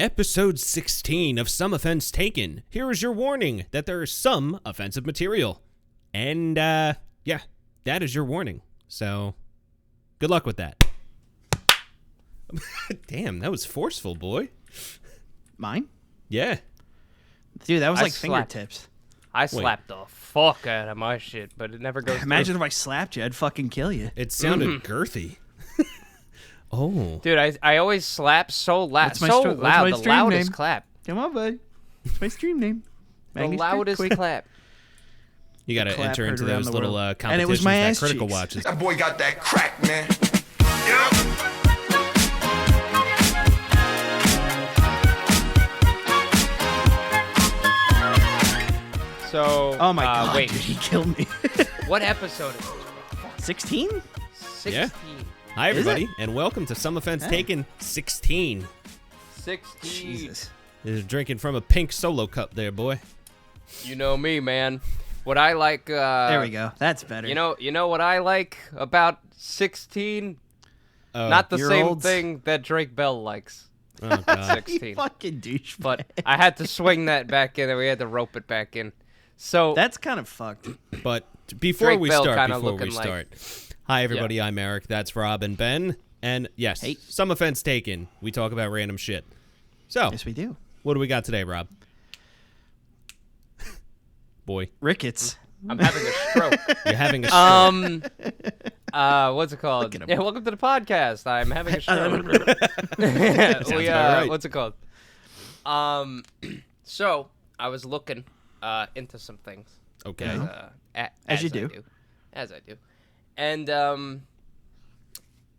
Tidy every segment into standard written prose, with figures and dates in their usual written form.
Episode 16 of Some Offense Taken. Here is your warning that there is some offensive material. And, yeah, that is your warning. So, good luck with that. Damn, that was forceful, boy. Mine? Yeah. Dude, that was like fingertips. I slapped the fuck out of my shit, but it never goes Imagine through. if I slapped you, I'd fucking kill you. It sounded girthy. Oh. Dude, I always slap so loud. What's my So what's loud. my The stream loudest name? clap. Come on, buddy. It's my stream name. The Magnus loudest Quick. clap. You got to clap enter heard into around those the little world. competitions And it was my that ass Critical cheeks. watches. That boy got that crack, man. So, Oh my god, wait. dude, he killed me. What episode is this? 16? 16. Yeah. Hi, everybody, and welcome to Some Offense Hey. Taken 16. 16. Jesus. You're drinking from a pink solo cup there, boy. You know me, man. What I like, There we go. That's better. You know what I like about 16? Oh, Not the year same olds. thing that Drake Bell likes. oh, God. 16. You fucking douchebag. But I had to swing that back in, and we had to rope it back in. So That's kind of fucked. But before Drake we Bell start, kinda looking hi everybody, I'm Eric. That's Rob and Ben, and yes, Hey. Some Offense Taken. We talk about random shit. So, Yes, we do. what do we got today, Rob? Boy, Rickets. I'm having a stroke. you're having a stroke. What's it called? at him. Yeah, welcome to the podcast. I'm having a stroke. Sounds about right. What's it called? So I was looking into some things. Okay. As you do. As I do. And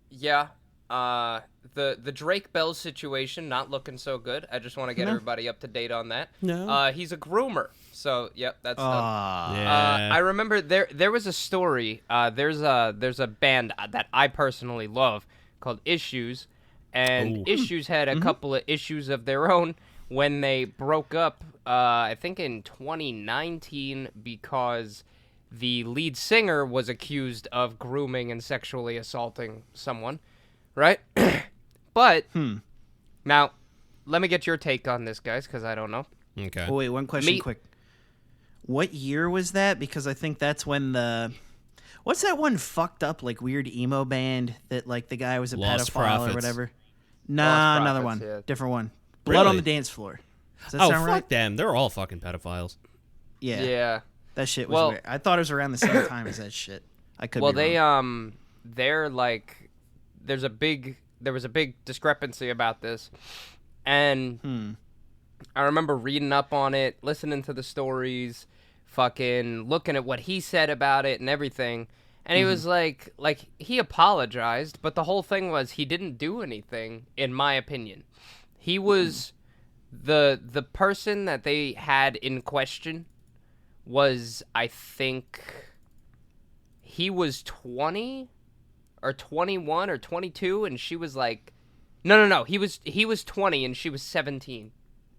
yeah, the Drake Bell situation not looking so good. I just want to get everybody up to date on that. No. He's a groomer. So yep, that's done. Aw. Yeah. I remember there was a story. There's a band that I personally love called Issues, and Ooh. Issues had a couple of issues of their own when they broke up. I think in 2019 because the lead singer was accused of grooming and sexually assaulting someone, right? But now, let me get your take on this, guys, because I don't know. Okay. Oh, wait, one question Me- quick. What year was that? Because I think that's when the... What's that one fucked up, like, weird emo band that, like, the guy was a Lost pedophile Prophets. or whatever? Nah, Lost another Prophets, one. yeah. Different one. Blood on Really? the Dance Floor. Does that Oh, sound fuck right? them. They're all fucking pedophiles. Yeah. That shit was Well- weird. I thought it was around the same time as that shit. I could Well, be they wrong. they're like, there was a big discrepancy about this, and I remember reading up on it, listening to the stories, fucking looking at what he said about it and everything, and he was like he apologized, but the whole thing was he didn't do anything, in my opinion. He was the person that they had in question was, I think, he was 20 or 21 or 22 and she was like no he was 20 and she was 17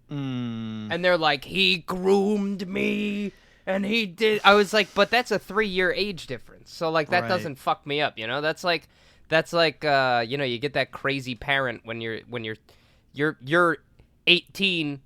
and they're like, he groomed me and he did. I was like, but that's a 3-year age difference, so like that Right. doesn't fuck me up, you know? That's like you know, you get that crazy parent when you're 18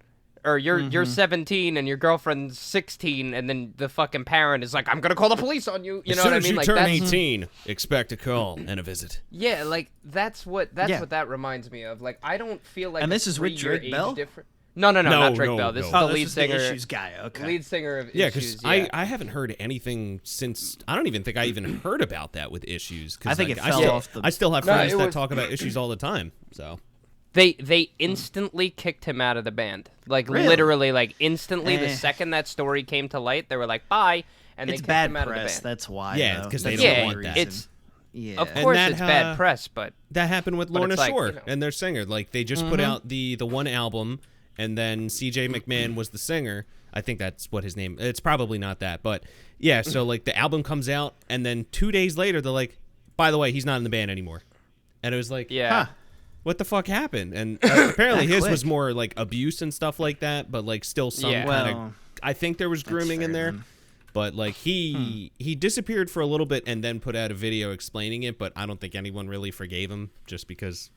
or you're 17 and your girlfriend's 16, and then the fucking parent is like, I'm gonna call the police on you. You know as soon what I as mean? you Like turn that's 18, expect a call and a visit. yeah, like that's what Yeah. that reminds me of. Like I don't feel like And a this is with 3-year Drake age Bell? difference. No, No, not Drake no, Bell. This no. is Oh, the this lead was the singer. Issues guy. Okay. Lead singer of Yeah, Issues. because I haven't heard anything since. I don't even think I even heard about that with Issues. 'Cause, I think like, it fell still, off the- I still have No, friends it that was- talk about Issues all the time. So They instantly kicked him out of the band. Like Really? literally, like instantly. The Eh. second that story came to light, they were like, "Bye," and they It's kicked bad him out press. of the band. That's why. Yeah, though. 'cause they That's don't the want only that. reason. It's Yeah. of course that, it's bad press, but that happened with But Lorna it's like, Shore you know. and their singer. Like they just put out the one album, and then CJ McMahon was the singer. I think that's what his name. It's probably not that, but yeah. So like the album comes out, and then 2 days later they're like, by the way, he's not in the band anymore. And it was like, yeah. Huh. what the fuck happened? And apparently his quick. was more like abuse and stuff like that, but like still some Yeah. kind of. Well, I think there was grooming in fair there, then. but like he disappeared for a little bit and then put out a video explaining it. But I don't think anyone really forgave him, just because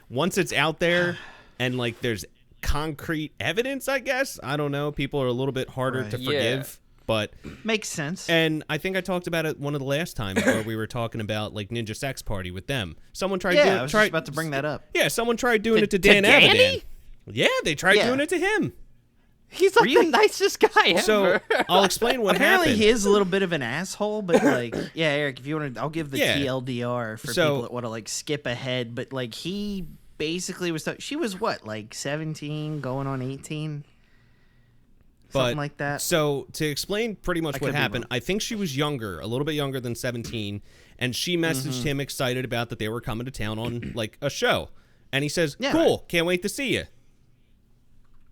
once it's out there, and like there's concrete evidence, I guess. I don't know. People are a little bit harder to forgive, but makes sense. And I think I talked about it one of the last times where we were talking about like Ninja Sex Party with them. Someone tried I was just about to bring that up. Yeah, someone tried doing it to Dan Avidan. Yeah, they tried doing it to him. He's like the nicest guy ever. So I'll explain what Apparently happened. he is a little bit of an asshole, but like, yeah, Eric, if you want to, I'll give the TLDR for people that want to like skip ahead. But like, he basically was. She was what, like 17, going on 18, something like that. So to explain pretty much what happened, I think she was younger, a little bit younger than 17, and she messaged him excited about that they were coming to town on like a show, and he says, "Cool, can't wait to see you."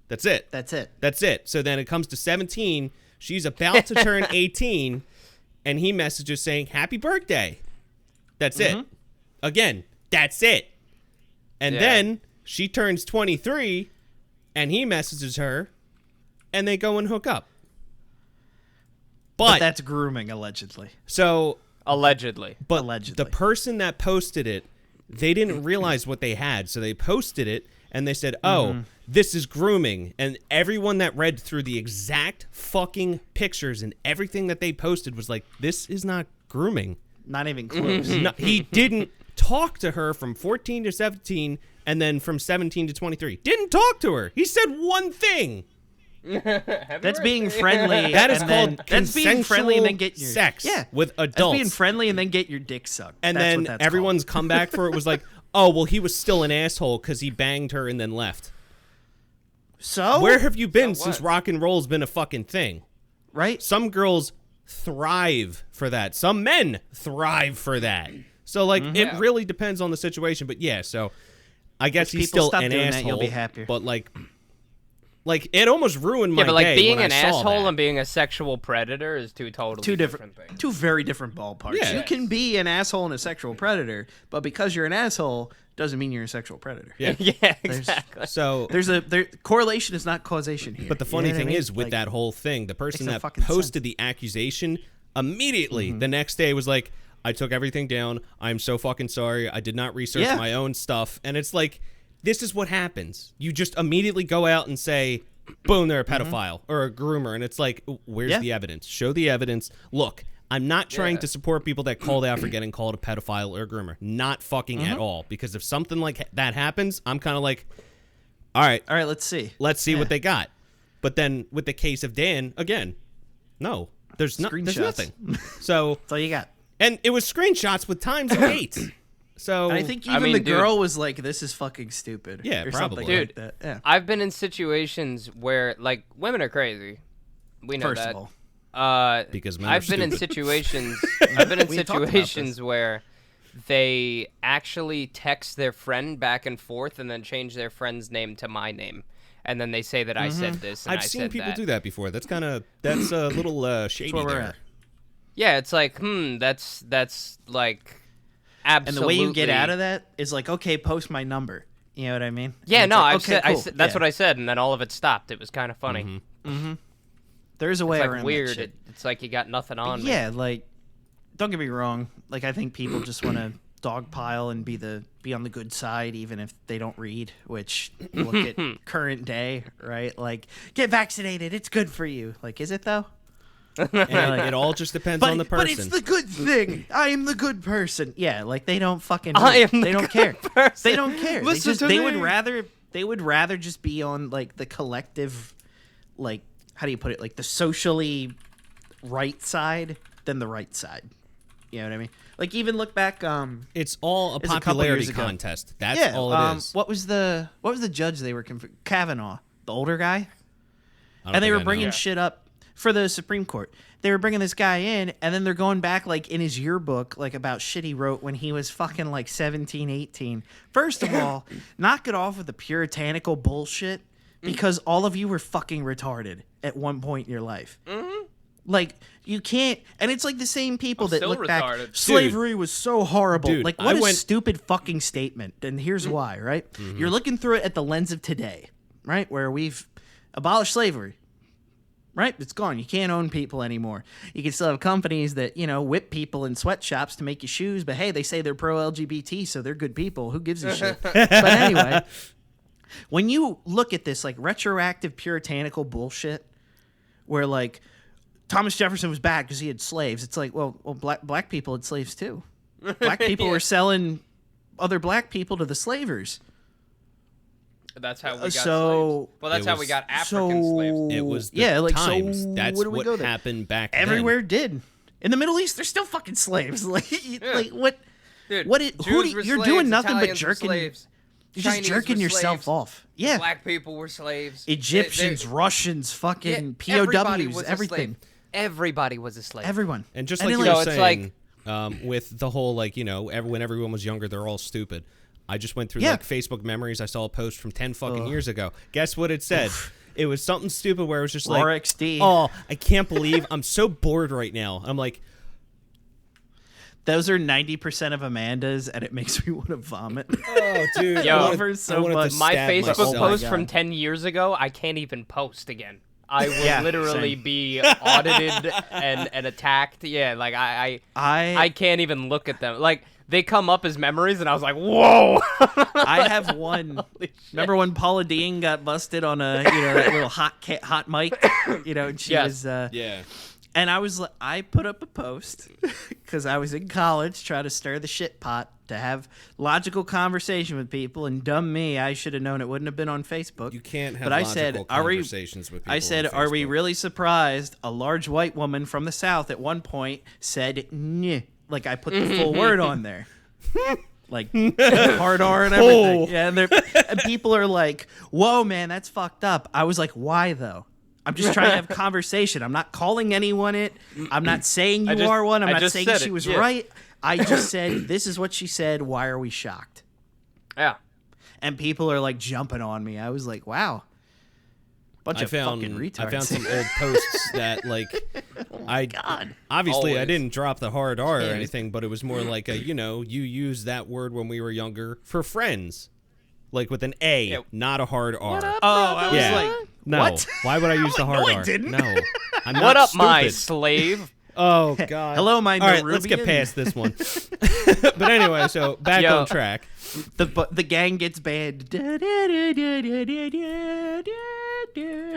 That's it. That's it. That's it. So then it comes to 17. She's about to turn 18, and he messages saying, "Happy birthday." That's it. Again, that's it. And then she turns 23, and he messages her, and they go and hook up. But that's grooming, allegedly. So allegedly. But allegedly. The person that posted it, they didn't realize what they had, so they posted it, and they said, "Oh, this is grooming." And everyone that read through the exact fucking pictures and everything that they posted was like, "This is not grooming." Not even close. No, he didn't talk to her from 14 to 17 and then from 17 to 23. Didn't talk to her. He said one thing. That's being friendly. That is called that's being friendly and then get your sex with adults. That's being friendly and then get your dick sucked. And that's then everyone's comeback for it was like, "Oh, well, he was still an asshole because he banged her and then left." So where have you been since rock and roll's been a fucking thing? Right? Some girls thrive for that. Some men thrive for that. So like it really depends on the situation. But yeah, so I guess he's still an asshole. You'll be happier. But like it almost ruined my day. Yeah, but like being an asshole and being a sexual predator is two different things. Two very different ballparks. Yeah. You can be an asshole and a sexual predator, but because you're an asshole doesn't mean you're a sexual predator. Yeah, yeah, exactly. So correlation is not causation here. But the funny thing is, with that whole thing, the person that posted the accusation immediately the next day was like, "I took everything down. I'm so fucking sorry. I did not research my own stuff." And it's like, this is what happens. You just immediately go out and say, boom, they're a pedophile or a groomer. And it's like, where's the evidence? Show the evidence. Look, I'm not trying to support people that called out for getting called a pedophile or a groomer. Not fucking at all. Because if something like that happens, I'm kind of like, all right, let's see. Let's see what they got. But then with the case of Dan, again, no, there's nothing. So that's all you got. And it was screenshots with times and dates. So and I think even the girl was like, "This is fucking stupid." Yeah, or probably. Something Dude, like that. Yeah. I've been in situations where like women are crazy. We know First that. of all. Because men I've been in situations. I've been in situations where they actually text their friend back and forth and then change their friend's name to my name, and then they say that I said this. And I've seen people do that before. That's a little shady there. Yeah, it's like, that's like absolutely. And the way you get out of that is like, okay, post my number. You know what I mean? Yeah, and no, like, I said that's what I said, and then all of it stopped. It was kind of funny. There's a way it's around like weird. that shit. It's like you got nothing on me. Yeah, like, don't get me wrong. Like, I think people just want to dogpile and be on the good side, even if they don't read. Which look at current day, right? Like, get vaccinated. It's good for you. Like, is it though? And it all just depends on the person. But it's the good thing. I am the good person. Yeah, like they don't fucking. They don't care. Person. They don't care. They would rather just be on like the collective, like, how do you put it? Like the socially right side than the right side. You know what I mean? Like even look back. It's all a popularity contest. That's all it is. What was the judge they were Kavanaugh, the older guy, and they were bringing shit up for the Supreme Court. They were bringing this guy in, and then they're going back, like, in his yearbook, like, about shit he wrote when he was fucking, like, 17, 18. First of all, knock it off with the puritanical bullshit, because all of you were fucking retarded at one point in your life. Like, you can't... And it's, like, the same people that look back... Slavery was so horrible. Dude, like, what a stupid fucking statement. And here's why, right? You're looking through it at the lens of today, right? Where we've abolished slavery. Right? It's gone. You can't own people anymore. You can still have companies that, whip people in sweatshops to make you shoes, but hey, they say they're pro-LGBT, so they're good people. Who gives a shit? But anyway, When you look at this, like, retroactive puritanical bullshit, where, like, Thomas Jefferson was bad because he had slaves. It's like, well, black people had slaves too. Black people were selling other black people to the slavers. That's how we got slaves. Well, that's how we got African slaves. It was the times. So that's what happened back then. Everywhere did. In the Middle East, they're still fucking slaves. Like what? Dude, You're doing nothing Italians but jerking. You're Chinese just jerking yourself slaves. off. Yeah. Black people were slaves. Egyptians, Russians, fucking POWs, everything. Everybody was a slave. Everyone. And just like you were saying, with the whole, like, when everyone was younger, they're all stupid. I just went through, like, Facebook memories. I saw a post from 10 fucking years ago. Guess what it said? It was something stupid where it was just like, RXD. oh, I can't believe I'm so bored right now. I'm like, those are 90% of Amanda's, and it makes me want to vomit. Oh, dude. Yo, I wanted to my stab Facebook myself. post from 10 years ago, I can't even post again. I will literally be audited and attacked. Yeah, like I can't even look at them. Like, they come up as memories, and I was like, whoa. I have one. Remember when Paula Deen got busted on that little hot mic? And she was yeah. And I put up a post because I was in college trying to stir the shit pot to have logical conversation with people, and dumb me, I should have known it wouldn't have been on Facebook. You can't have but logical conversations with people. I said, are we really surprised a large white woman from the South at one point said, "Nyeh." Like, I put the full word on there. Like, hard R and everything. Oh. Yeah, and people are like, whoa, man, that's fucked up. I was like, why, though? I'm just trying to have a conversation. I'm not calling anyone it. I'm not saying you are one. I'm not saying she was right. I just said, this is what she said. Why are we shocked? Yeah. And people are, like, jumping on me. I was like, wow. Bunch of fucking retards. I found some old posts that, like, obviously Always. I didn't drop the hard R or anything, but it was more like you use that word when we were younger for friends. Like with an A, not a hard R. I was like, no. What? Why would I use the hard no, R? I didn't. No. I'm not What up, stupid. my slave? Oh, God. Hello, my All right, Nerubian. let's get past this one. But anyway, so back on track. The gang gets banned.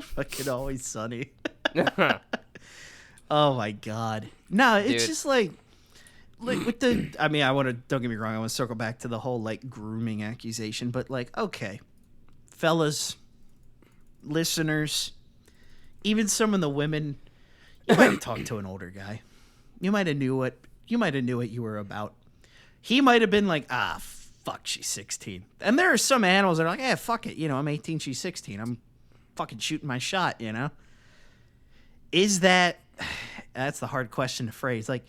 Fucking Always Sunny. Oh, my God. No, it's just like with the, I mean, don't get me wrong, I want to circle back to the whole, like, grooming accusation, but, like, okay, fellas, listeners, even some of the women, you might have talked to an older guy. You might have knew what you were about. He might have been like, fuck, she's 16. And there are some animals that are like, fuck it, I'm 18, she's 16. I'm fucking shooting my shot, Is that's the hard question to phrase. Like,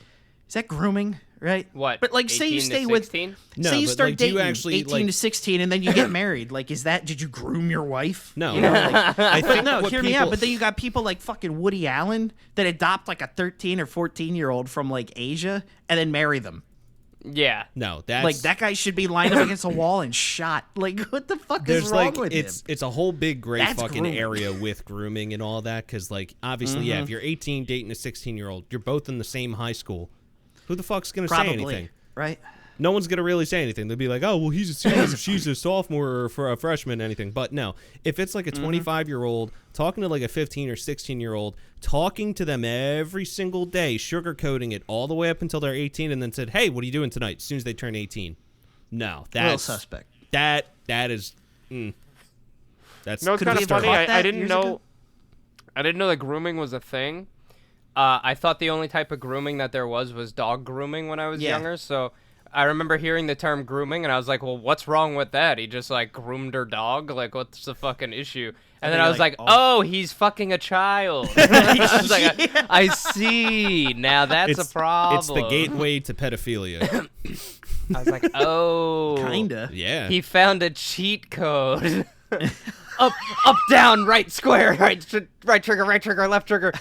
is that grooming, right? What? But, like, say you stay with, say you start dating 18 to 16 and then you get married. Like, did you groom your wife? No. I think hear me out. But then you got people like fucking Woody Allen that adopt like a 13 or 14-year-old from like Asia and then marry them. Yeah. No, that's like that guy should be lined up against a wall and shot. Like, what the fuck is wrong with him? It's a whole big gray That's fucking grooming. area with grooming and all that, because, like, obviously, if you're 18 dating a 16-year-old, you're both in the same high school. Who the fuck's gonna say anything? Right? No one's gonna really say anything. They'll be like, "Oh, well, he's a senior, she's a sophomore, or for a freshman, anything." But no, if it's like a 25-year-old talking to like a 15 or 16-year-old, talking to them every single day, sugarcoating it all the way up until they're 18, and then said, "Hey, what are you doing tonight?" As soon as they turn 18, no, that's Real suspect. That is, that's. No, it's kind of funny. I didn't know. ago? I didn't know that grooming was a thing. I thought the only type of grooming that there was dog grooming when I was younger. So I remember hearing the term grooming, and I was like, well, what's wrong with that? He just, like, groomed her dog? Like, what's the fucking issue? And then I was like, oh, he's fucking a child. I was like, I see. Now that's a problem. It's the gateway to pedophilia. I was like, oh. Kinda. Yeah. He found a cheat code. Up, down, right, square, right trigger, left trigger.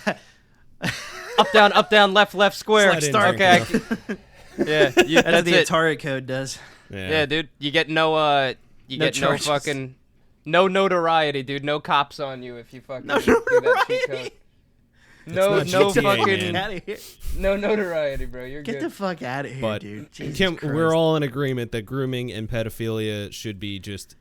Up, down, left, square. Slide in, Okay. That's That's the it. Atari code does. Yeah, dude. You get no charges. fucking no notoriety, dude. No cops on you if you fucking do that cheat code. No, not no GTA, fucking, man. Out of here. no notoriety, bro. You're Get good. the fuck out of here, But dude. Jesus Kim, Christ. we're all in agreement that grooming and pedophilia should be just.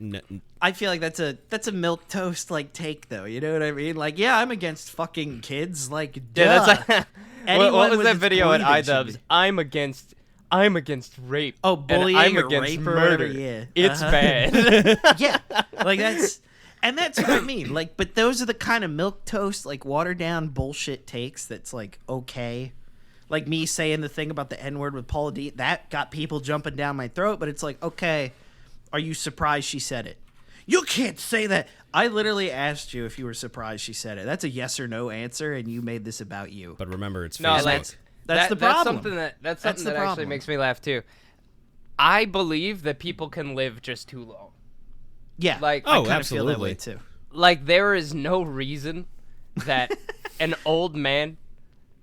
I feel like that's a milquetoast like take though. You know what I mean? Like, yeah, I'm against fucking kids. Like, duh. Yeah, that's like. Anyone what was with that its video at breathing should iDubbbz? be- I'm against rape. Oh, and bullying I'm or against rape or murder. whatever, yeah. It's Uh-huh. bad. Yeah, like that's what I mean. Like, but those are the kind of milquetoast, like watered down bullshit takes that's like okay. Like me saying the thing about the N-word with Paula D, that got people jumping down my throat. But it's like, okay, are you surprised she said it? You can't say that. I literally asked you if you were surprised she said it. That's a yes or no answer, and you made this about you. But remember, it's No, Facebook. That's the problem. That's something the that actually problem. makes me laugh too. I believe that people can live just too long. Yeah, Oh, I kind of feel that way absolutely. too. Like there is no reason that an old man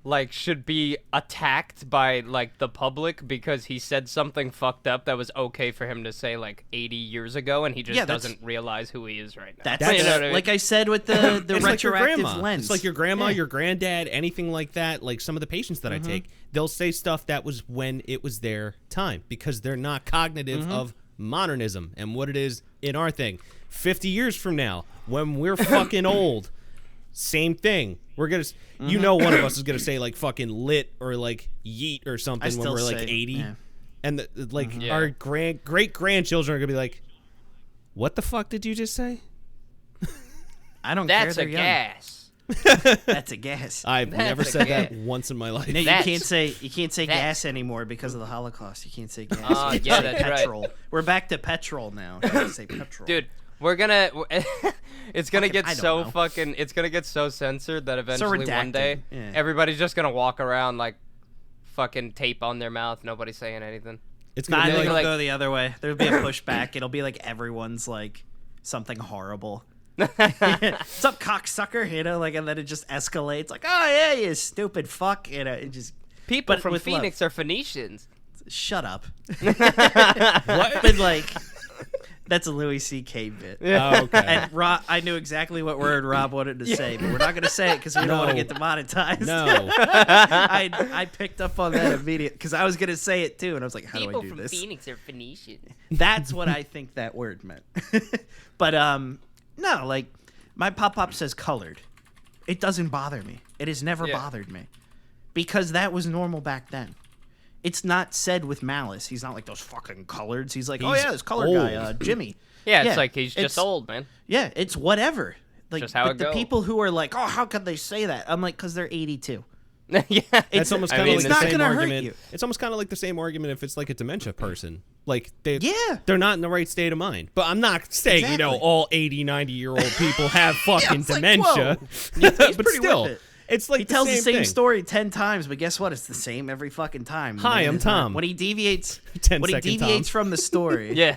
like should be attacked by like the public because he said something fucked up that was okay for him to say like 80 years ago and he just Yeah, that's- doesn't realize who he is right now. That's You know what I mean? like I said with the It's like your retroactive grandma. lens. It's like your grandma, Yeah. your granddad, anything like that. Like some of the patients that I take, they'll say stuff that was when it was their time because they're not cognitive of modernism and what it is in our thing. 50 years from now, when we're fucking old, same thing. We're gonna, you know, one of us is gonna say like fucking lit or like yeet or something when still we're like say- 80, yeah. and like Yeah. our great grandchildren are gonna be like, "What the fuck did you just say?" I don't care. That's They're a young. gas. That's a gas. I've That's never a said that gas. once in my life. No, you That's- can't say that's- gas anymore because of the Holocaust. You can't say gas. Oh, You can yeah, say that's right. petrol. We're back to petrol now. You can say petrol. Dude, we're gonna it's gonna Fucking- get I don't so know. fucking it's gonna get so censored that eventually one redacted. day Yeah. everybody's just gonna walk around like fucking tape on their mouth, nobody saying anything. It's Nah, gonna I be think like, it'll go the other way. There'll be a pushback. It'll be like everyone's like something horrible. What's up, cocksucker? You know, like, and then it just escalates. Like, oh yeah, you stupid fuck. You know, it just People But from with love. Phoenix are Phoenicians. shut up. what? But like, that's a Louis C.K. bit. Oh, okay. And Rob, I knew exactly what word Rob wanted to say, but we're not going to say it because we don't want to No. get demonetized. No. I picked up on that immediately because I was going to say it too, and I was like, how do I do this? Phoenix are Phoenicians. That's what I think that word meant. But no, like my pop says colored. It doesn't bother me. It has never Yeah. bothered me because that was normal back then. It's not said with malice. He's not like those fucking coloreds. He's like, oh He's yeah, this colored guy, old. Jimmy. Yeah, it's like he's just old, man. Yeah, it's whatever. Like, Just how but it the go. people who are like, oh, how could they say that? I'm like, because they're 82. Yeah. It's almost I kind mean, of like it's the not same gonna hurt argument. you. It's almost kind of like the same argument if it's like a dementia person. Like Yeah. they're not in the right state of mind. But I'm not saying, you know, Exactly. all 80, 90-year-old people have fucking it's like, dementia. whoa. but pretty still, with it. it's like He tells the same thing. story 10 times, but guess what? It's the same every fucking time. Hi, Man, I'm it's not- Tom. When he deviates, 10 when he second deviates Tom. from the story. Yeah.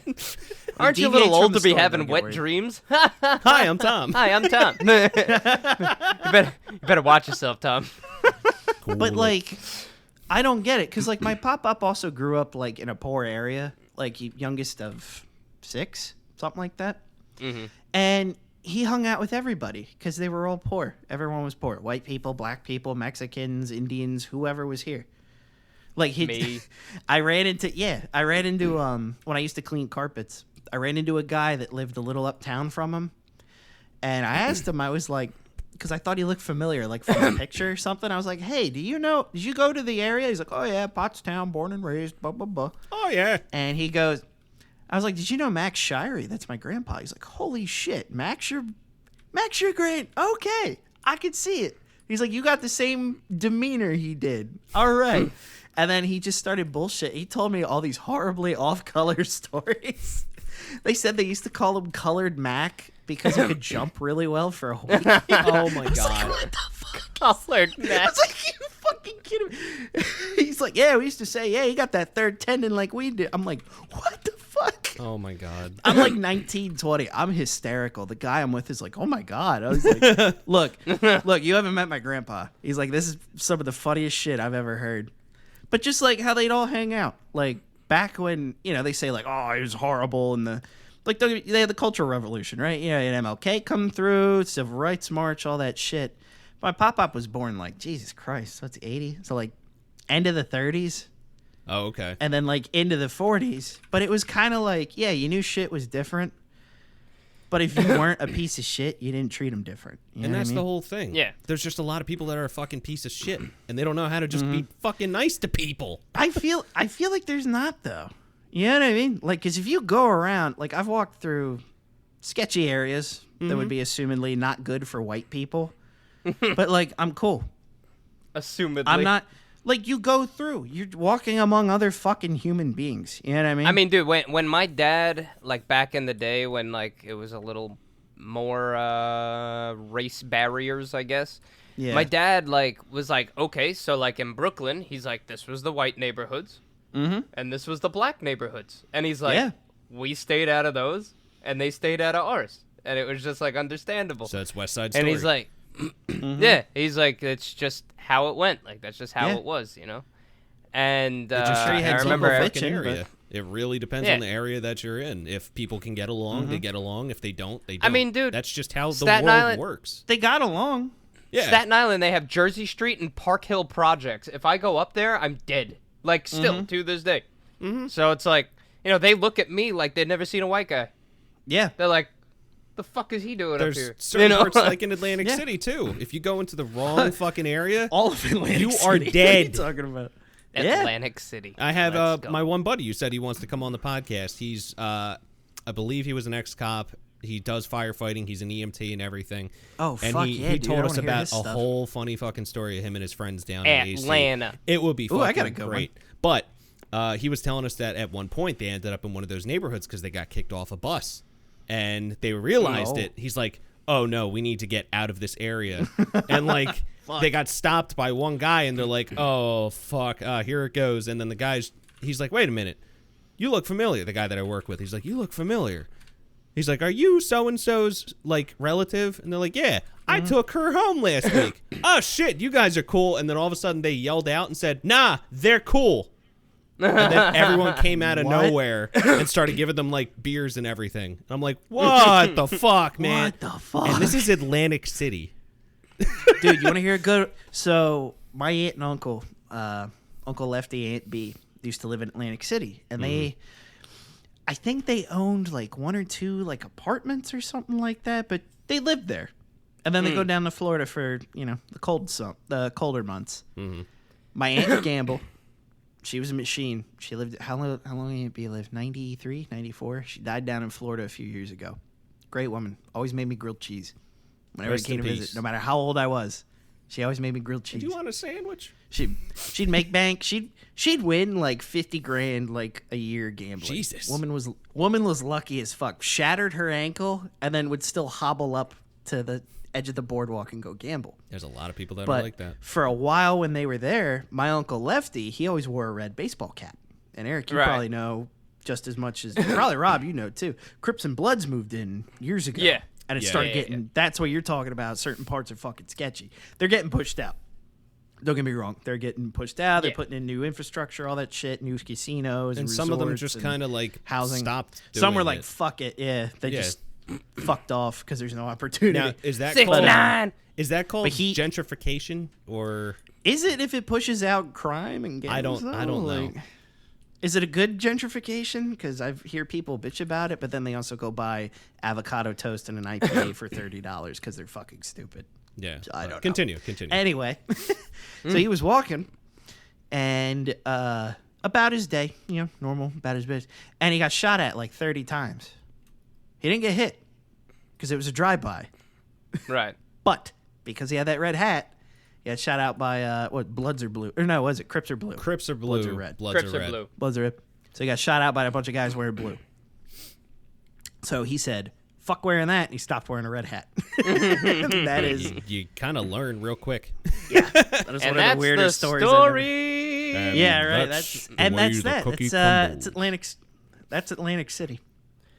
Aren't you a little deviates from old the to be story, having don't get wet worried. dreams? Hi, I'm Tom. Hi, I'm Tom. you better watch yourself, Tom. But like, I don't get it because like my pop also grew up like in a poor area, like youngest of 6, something like that, and he hung out with everybody because they were all poor. Everyone was poor: white people, black people, Mexicans, Indians, whoever was here. Like Me. I ran into when I used to clean carpets. I ran into a guy that lived a little uptown from him, and I asked him. I was like, because I thought he looked familiar, like from a picture or something. I was like, "Hey, did you go to the area?" He's like, "Oh yeah, Pottstown, born and raised, blah blah blah." Oh, yeah. And he goes, I was like, "Did you know Max Shirey? That's my grandpa." He's like, "Holy shit, Max your grand. Okay, I could see it." He's like, "You got the same demeanor he did. All right." And then he just started bullshit. He told me all these horribly off-color stories. They said they used to call him Colored Mac because he could jump really well for a week. Oh, my I was like, God. what the fuck? Colored I Mac. was like, you fucking kidding me? He's like, yeah, we used to say, yeah, he got that third tendon like we did. I'm like, what the fuck? Oh, my God. I'm like 19, 20. I'm hysterical. The guy I'm with is like, oh my God. I was like, look, you haven't met my grandpa. He's like, this is some of the funniest shit I've ever heard. But just like how they'd all hang out. Like back when, you know, they say like, oh, it was horrible. And they had the Cultural Revolution, right? Yeah, and MLK come through, Civil Rights March, all that shit. My pop-pop was born like, Jesus Christ, what's 80? So like end of the 30s. Oh, okay. And then like into the 40s. But it was kind of like, yeah, you knew shit was different. But if you weren't a piece of shit, you didn't treat them different. You And know that's what I the mean? whole thing. Yeah. There's just a lot of people that are a fucking piece of shit, and they don't know how to just be fucking nice to people. I feel like there's not, though. You know what I mean? Like, because if you go around, like I've walked through sketchy areas that would be assumedly not good for white people. But like, I'm cool. Assumedly. I'm not. Like, you go through. You're walking among other fucking human beings. You know what I mean? I mean, dude, when my dad, like, back in the day when, like, it was a little more race barriers, I guess. Yeah. My dad, like, was like, okay, so, like, in Brooklyn, he's like, this was the white neighborhoods. And this was the black neighborhoods. And he's like, Yeah. we stayed out of those, and they stayed out of ours. And it was just, like, understandable. So it's West Side And Story. he's like, yeah, he's like, it's just how it went. Like, that's just how Yeah. it was, you know? And just sure you had I some remember, local fucking bitching, area. It really depends Yeah. on the area that you're in. If people can get along, they get along. If they don't, they don't. I mean, dude, that's just how the Staten world Island- works. they got along. Yeah. Staten Island, they have Jersey Street and Park Hill projects. If I go up there, I'm dead. Like, still, to this day. So it's like, you know, they look at me like they've never seen a white guy. Yeah. They're like, the fuck is he doing There's up here? certain You know? parts like in Atlantic Yeah. City too. If you go into the wrong fucking area, All of Atlantic You City. are What are you dead. talking about? Yeah. Atlantic City. I have Let's go. my one buddy who said he wants to come on the podcast. He's I believe he was an ex-cop. He does firefighting. He's an EMT and everything. Oh, and fuck he, yeah, he dude. I told us wanna hear about his a stuff. whole funny fucking story of him and his friends down in AC. Atlanta. It would be Ooh, fucking I got a good great. But he was telling us that at one point they ended up in one of those neighborhoods because they got kicked off a bus, and they realized No. it. He's like, "Oh no, we need to get out of this area," and like they got stopped by one guy, and they're like, "Oh fuck, here it goes." And then the guy's, he's like, "Wait a minute, you look familiar." The guy that I work with, he's like, "You look familiar." He's like, "Are you so and so's like relative?" And they're like, "Yeah, I took her home last week." "Oh shit, you guys are cool." And then all of a sudden they yelled out and said, "Nah, they're cool." And then everyone came out of What? nowhere and started giving them like beers and everything. And I'm like, "What the fuck, man?" What the fuck? And this is Atlantic City. Dude, you want to hear a good? So my aunt and uncle, Uncle Lefty, Aunt B, used to live in Atlantic City, and they, I think they owned like one or two like apartments or something like that, but they lived there, and then they go down to Florida for the colder months. My aunt Gamble, she was a machine. She lived how long did Aunt B live? 93, 94. She died down in Florida a few years ago. Great woman. Always made me grilled cheese whenever Rest I came in to peace. visit, no matter how old I was. She always made me grilled cheese. Do you want a sandwich? She'd make bank. She'd win like $50,000 like a year gambling. Jesus. Woman was lucky as fuck. Shattered her ankle and then would still hobble up to the edge of the boardwalk and go gamble. There's a lot of people that But are like that. for a while when they were there, my uncle Lefty, he always wore a red baseball cap. And Eric, you Right. probably know just as much as probably Rob, you know too. Crips and Bloods moved in years ago. Yeah. And it Yeah. started Yeah, yeah, getting that's what you're talking about. Certain parts are fucking sketchy. They're getting pushed out. Don't get me wrong. They're getting pushed out. They're Yeah. putting in new infrastructure, all that shit, new casinos. And some of them resorts just and kind of like housing. stopped Some were doing like, it. fuck it. Yeah. They Yeah. just fucked off because there's no opportunity. Now, is that 6'9". Is that called But he- gentrification or Is it if it pushes out crime and gangs? I don't know. Like, is it a good gentrification? Because I hear people bitch about it, but then they also go buy avocado toast and an IPA for $30 because they're fucking stupid. yeah? I don't know. Continue. Anyway, so he was walking, and about his day, normal, about his business, and he got shot at like 30 times. He didn't get hit because it was a drive-by, Right. but because he had that red hat, he got shot out by Bloods are blue, or no, was it Crips are blue? Crips are blue. Bloods are red. Bloods Crips are are red. blue. Bloods are red. So he got shot out by a bunch of guys wearing blue. So he said, "Fuck wearing that," and he stopped wearing a red hat. That is. You kind of learn real quick. That is And one of that's the weirdest the stories. I've ever- story. Yeah, right. That's the and way that's the that. cookie It's crumbles. Atlantic. That's Atlantic City.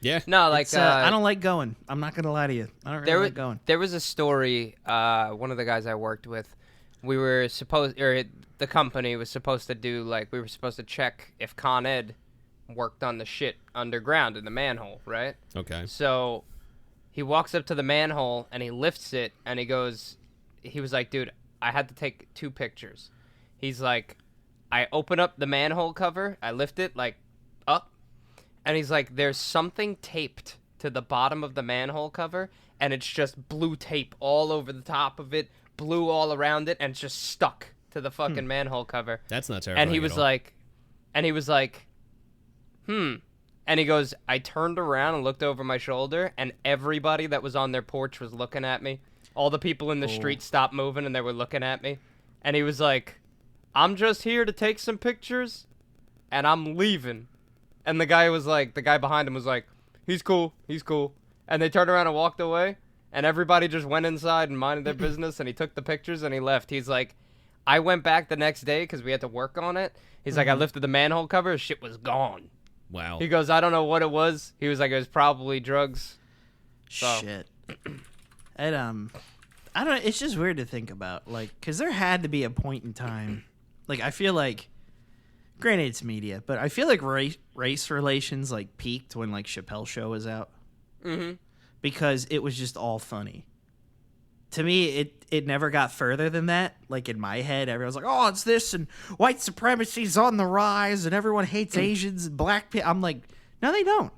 Yeah. No, like It's, I don't like going. I'm not gonna lie to you. I don't really like going. There was a story. One of the guys I worked with, we were supposed, or the company was supposed to do we were supposed to check if Con Ed worked on the shit underground in the manhole, right? Okay. So he walks up to the manhole and he lifts it and he goes, he was like, dude, I had to take 2 pictures. He's like, I open up the manhole cover, I lift it like up, and he's like, there's something taped to the bottom of the manhole cover, and it's just blue tape all over the top of it, blue all around it, and it's just stuck to the fucking manhole cover. That's not terrifying. And he was like, and he goes, I turned around and looked over my shoulder, and everybody that was on their porch was looking at me. All the people in the street stopped moving, and they were looking at me. And he was like, I'm just here to take some pictures, and I'm leaving. And the guy behind him was like, he's cool. And they turned around and walked away, and everybody just went inside and minded their business, and he took the pictures, and he left. He's like, I went back the next day because we had to work on it. He's like, I lifted the manhole cover, shit was gone. Wow. He goes, I don't know what it was. He was like, it was probably drugs. So. Shit. And, I don't know, it's just weird to think about, like, because there had to be a point in time, like, I feel like, granted it's media, but I feel like race relations, like, peaked when, like, Chappelle's Show was out. Mm-hmm. Because it was just all funny. To me, it never got further than that. Like, in my head, everyone's like, oh, it's this, and white supremacy's on the rise, and everyone hates Asians and black people. I'm like, no, they don't.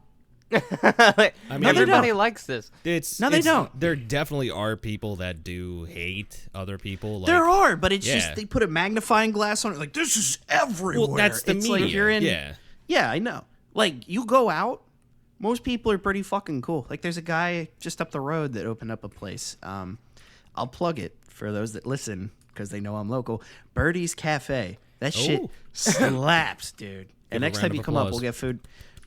Everybody likes this. They don't. There definitely are people that do hate other people. Like, there are, but it's just they put a magnifying glass on it. Like, this is everywhere. Well, that's the it's media. Like you're in. Yeah, I know. Like, you go out, most people are pretty fucking cool. Like, there's a guy just up the road that opened up a place. I'll plug it for those that listen because they know I'm local. Birdie's Cafe. That shit slaps, dude. And next time you come up, we'll get food.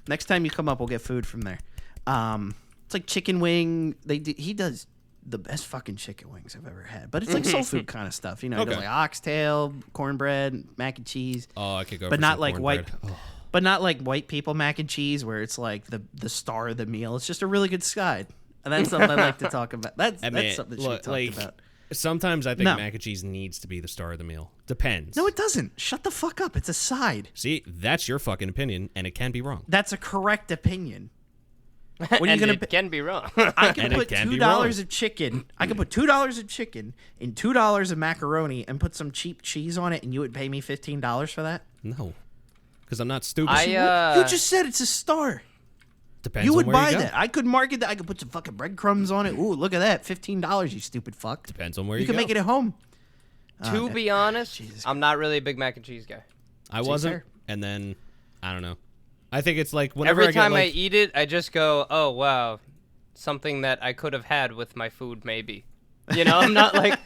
Next time you come up, we'll get food from there. It's like chicken wing. He does the best fucking chicken wings I've ever had. But it's like soul food kind of stuff. You know, he does like oxtail, cornbread, mac and cheese. Oh, I could go. But for not some like cornbread. white. But not like white people mac and cheese, where it's like the star of the meal. It's just a really good side, and that's something I like to talk about. That's something that should be talked about. Sometimes I think mac and cheese needs to be the star of the meal. Depends. No, it doesn't. Shut the fuck up. It's a side. See, that's your fucking opinion, and it can be wrong. That's a correct opinion. When and it can be wrong. I can put $2 of chicken. I can put $2 of chicken and $2 of macaroni and put some cheap cheese on it, and you would pay me $15 for that? No, because I'm not stupid. You just said it's a star. Depends. You would on buy you that. I could market that. I could put some fucking breadcrumbs on it. Ooh, look at that. $15, you stupid fuck. Depends on where you you can go. make it at home. To be honest, I'm not really a big mac and cheese guy. I wasn't, and then I don't know. I think it's like whenever every time I eat it, I just go, "Oh wow, something that I could have had with my food, maybe." You know, I'm not like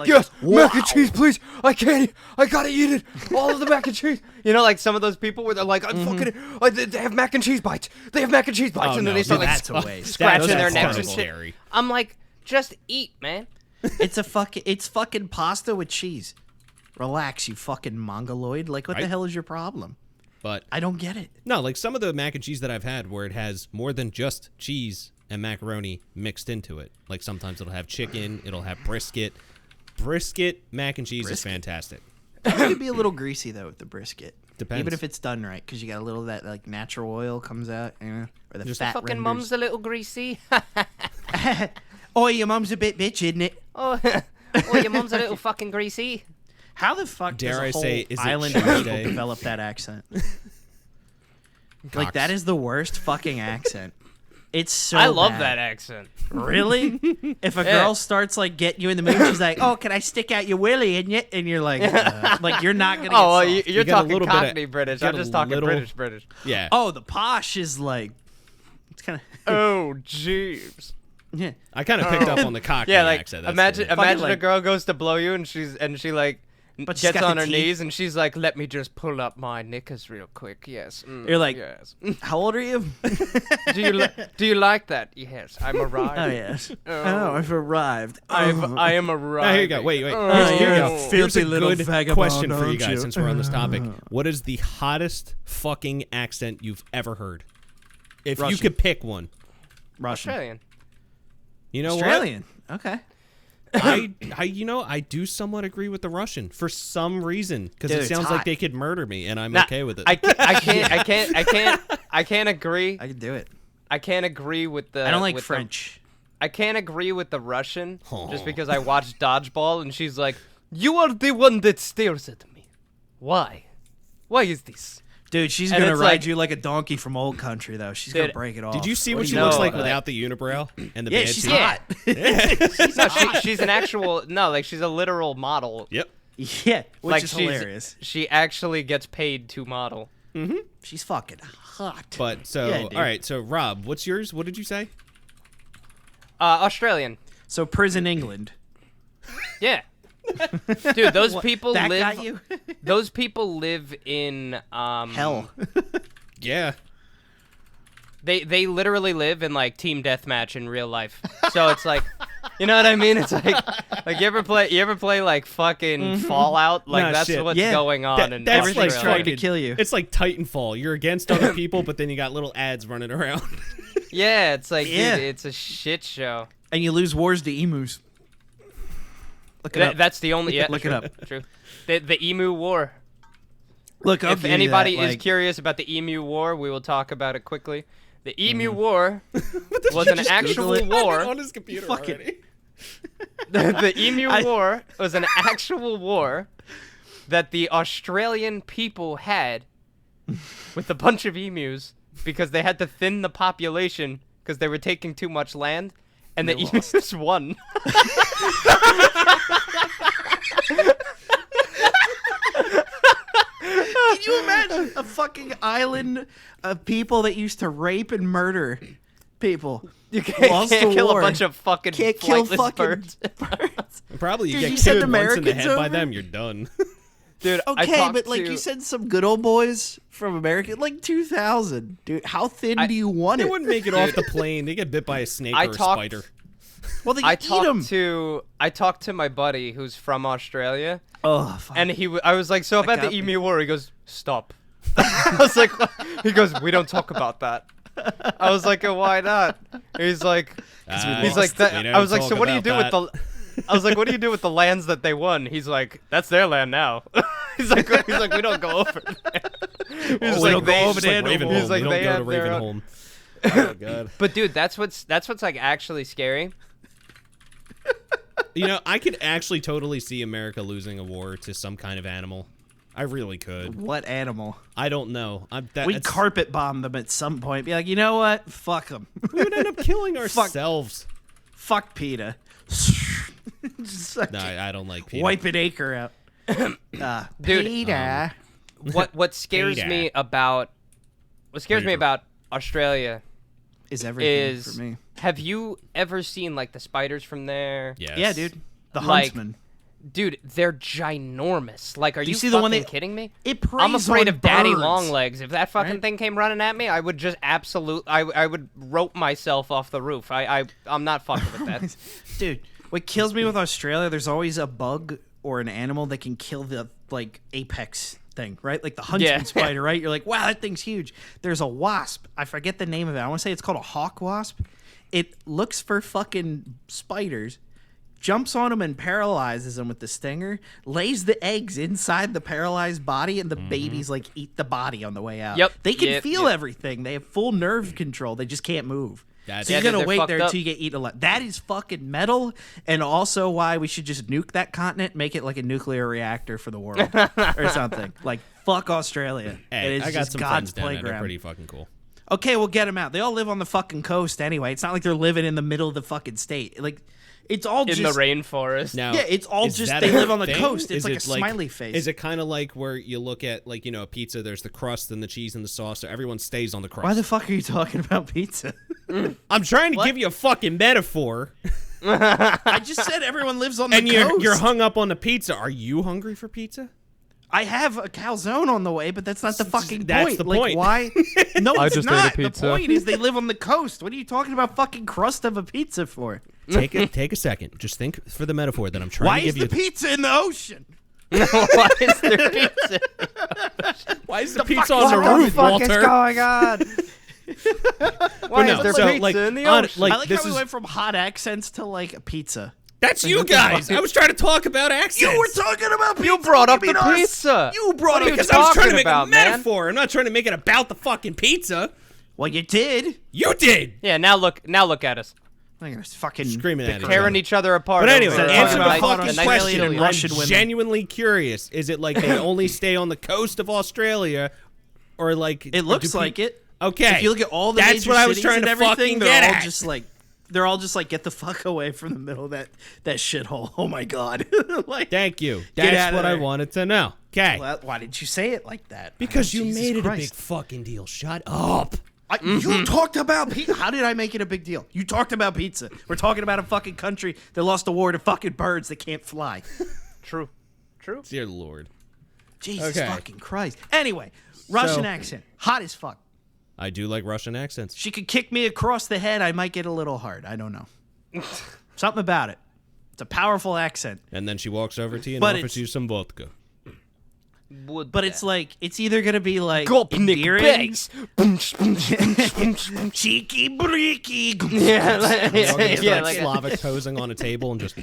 yes, mac and cheese, please. I gotta eat it. All of the mac and cheese. You know, like some of those people where they're like, they have mac and cheese bites. They have mac and cheese bites, and then they start like scratching their necks and shit. Scary. I'm like, just eat, man. It's fucking pasta with cheese. Relax, you fucking mongoloid. Like, what the hell is your problem? But I don't get it. No, like some of the mac and cheese that I've had where it has more than just cheese and macaroni mixed into it. Like sometimes it'll have chicken, it'll have brisket. Brisket mac and cheese is fantastic. It could be a little greasy though with the brisket. Depends. Even if it's done right, because you got a little of that like natural oil comes out, you know, or the Just fat fucking renders. mum's a little greasy. Oh, your mum's a bit bitch, isn't it? Oh, your mum's a little fucking greasy. How the fuck Dare does a I whole say, is it island of people Tuesday? develop that accent? Like, that is the worst fucking accent. It's so I love bad. that accent. Really? If a girl starts, like, getting you in the mood, she's like, oh, can I stick out your willy in you? And you're like you're not going to get Oh, well, soft. you're got a talking little bit of- Cockney British. got I'm a just talking little- British. Yeah. Oh, the posh is like, it's kind of... Oh, jeez. Yeah. I kind of picked up on the Cockney Yeah, like accent. That's imagine the- a girl goes to blow you and she like But she's gets got on the her teeth. knees and she's like, "Let me just pull up my knickers real quick." Yes. You're like, yes. how old are you? Do you like that? Yes, I'm arrived. Oh, yes. Oh, I've arrived. I am arrived. Oh, here you go. Wait. Oh, Here's you're a a filthy little good vagabond, question for you aren't guys you? since we're on this topic. What is the hottest fucking accent you've ever heard? If you Russian. could pick one. Russian. Australian. You know Australian. Okay. what? I do somewhat agree with the Russian for some reason because Dude, it it's sounds like hot. they could murder me and I'm Nah, okay with it. I can't agree. I can do it. I can't agree with the. I don't like with French. I can't agree with the Russian Oh. just because I watched Dodgeball and she's like, "You are the one that stares at me. Why? Why is this?" Dude, she's And gonna it's ride like- you like a donkey from Old Country, though. She's gonna Dude, break it off. Did you see what do she you looks know like about without the unibrow and the Yeah, bad she's teeth? hot. No, she's an actual she's a literal model. Yep. Yeah, which Like is she's, hilarious. she actually gets paid to model. She's fucking hot. But so, Yeah, dude. all right. So, Rob, what's yours? What did you say? Australian. So prison England. Yeah. Dude, those people That live. got you? Those people live in Hell. Yeah. They literally live in like team deathmatch in real life. So it's like, you know what I mean? It's like you ever play like fucking Fallout? Like Nah, that's shit. what's Yeah. going on in That's Australia. Everything's like trying to fucking- kill you. It's like Titanfall. You're against other people, but then you got little ads running around. Yeah, it's like Yeah. dude, it's a shit show. And you lose wars to emus. Look it up. That's the only. Yeah, Look it true, up. True. The Emu War. Look, I'll If give you anybody that, is like- curious about the Emu War, we will talk about it quickly. The Emu War was an just actual Google it? war. on his computer Fuck it. already. The Emu War was an actual war that the Australian people had with a bunch of emus because they had to thin the population because they were taking too much land, and the emus won. Can you imagine a fucking island of people that used to rape and murder people? You can't, Lost the kill war. a bunch of fucking Can't kill flightless fucking birds. birds. Probably you Dude, you get send killed once in the Americans head by over? them, you're done. Dude, I Okay, talked but like to- you said, some good old boys from America, like 2000, dude. How thin do you want They it? wouldn't make it off the plane. They get bit by a snake I or a talked- spider. Well, they I eat them. talked to my buddy who's from Australia, Oh, fuck. and I was like, so about the got me. Emu War. He goes, stop. I was like, he goes, we don't talk about that. I was like, oh, why not? He's like, He's like that. I was like, so what do you do with the? I was like, what do you do with the lands that they won? He's like, that's their land now. he's like, we don't go over there. He's we like, don't go over there like no Ravenholm. more. He's like, we they don't have go to their own- Ravenholm. Oh god. But dude, that's what's like actually scary. You know, I could actually totally see America losing a war to some kind of animal. I really could. What animal? I don't know. We carpet bomb them at some point. Be like, you know what? Fuck them. We would end up killing ourselves. Fuck PETA. Just like No, I don't like PETA. wipe an acre out. Dude, PETA. What scares Peter. me about Australia is everything is for me. have you ever seen like the spiders from there? Yes. Yeah, dude. The Like, huntsman. Dude, they're ginormous. Like, are you see the one fucking they- kidding me? It I'm preys afraid on of Daddy birds. Longlegs. If that fucking Right? thing came running at me, I would just I would rope myself off the roof. I'm not fucking with that. Dude, what kills me with Australia, there's always a bug or an animal that can kill the like apex thing, right? Like the huntsman Yeah. spider, right? You're like, wow, that thing's huge. There's a wasp. I forget the name of it. I want to say it's called a hawk wasp. It looks for fucking spiders, jumps on them and paralyzes them with the stinger, lays the eggs inside the paralyzed body, and the babies like eat the body on the way out. Yep. They can Yep. feel Yep. everything. They have full nerve control. They just can't move. That's- So you Yeah, gotta they're wait fucked there up. until you get eaten alive. That is fucking metal, and also why we should just nuke that continent, make it like a nuclear reactor for the world or something. Like fuck Australia. Hey, it is I got just some God's friends down there. They're playground. pretty fucking cool. Okay, we'll get them out. They all live on the fucking coast anyway. It's not like they're living in the middle of the fucking state. Like it's all In just the rainforest. Now, Yeah, it's all is just that they a live on the thing? coast. It's Is like a it smiley face. Is it kind of like where you look at like a pizza? There's the crust and the cheese and the sauce, so everyone stays on the crust. Why the fuck are you talking about pizza? I'm trying to give you a fucking metaphor, I just said everyone lives on the and coast. you're hung up on the pizza. Are you hungry for pizza? I have a calzone on the way, but that's not the fucking That's point. the Like, point. why? No, I it's just ate a not. The pizza. point is they live on the coast. What are you talking about fucking crust of a pizza for? Take a second. Just think for the metaphor that I'm trying Why to is give the you. pizza in the ocean? Why is there pizza? Why is the pizza on the What the roof, fuck Walter? is going on? Why no, is there so, pizza like, in the on- ocean? like, I like this how we is- went from hot accents to like a pizza. That's you guys. I was trying to talk about accents. You were talking about pizza. You brought up You the mean us? pizza. You brought What are it you because I was trying to talking make about, a man? metaphor. I'm not trying to make it about the fucking pizza. Well, you did. You did. Yeah, now look at us. I'm gonna fucking Screaming at each tearing other. each other apart. But anyway, over, answer the nice- fucking a nice question. Australian I'm Russian women. genuinely curious. Is it like they only stay on the coast of Australia, or like It looks like it. Okay, If you look at all the that's major what I was cities trying and to everything, fucking they're get all at. just like get the fuck away from the middle of that shithole. Oh my god. Like, Thank you. Get That's out of what I there. wanted to know. Okay, well, why didn't you say it like that? because Oh, you Jesus made it Christ. a big fucking deal. Shut up. You talked about pizza. How did I make it a big deal? You talked about pizza. We're talking about a fucking country that lost a war to fucking birds that can't fly. True. Dear Lord, Jesus Okay. fucking Christ. Anyway, Russian So- accent. Hot as fuck. I do like Russian accents. She could kick me across the head. I might get a little hard. I don't know. Something about it. It's a powerful accent. And then she walks over to you and But offers it's- you some vodka. But it's like, it's either going to be like Gopnik endearing. bass. Cheeky breaky. Yeah, like, Yeah, like Slavic posing on a table and just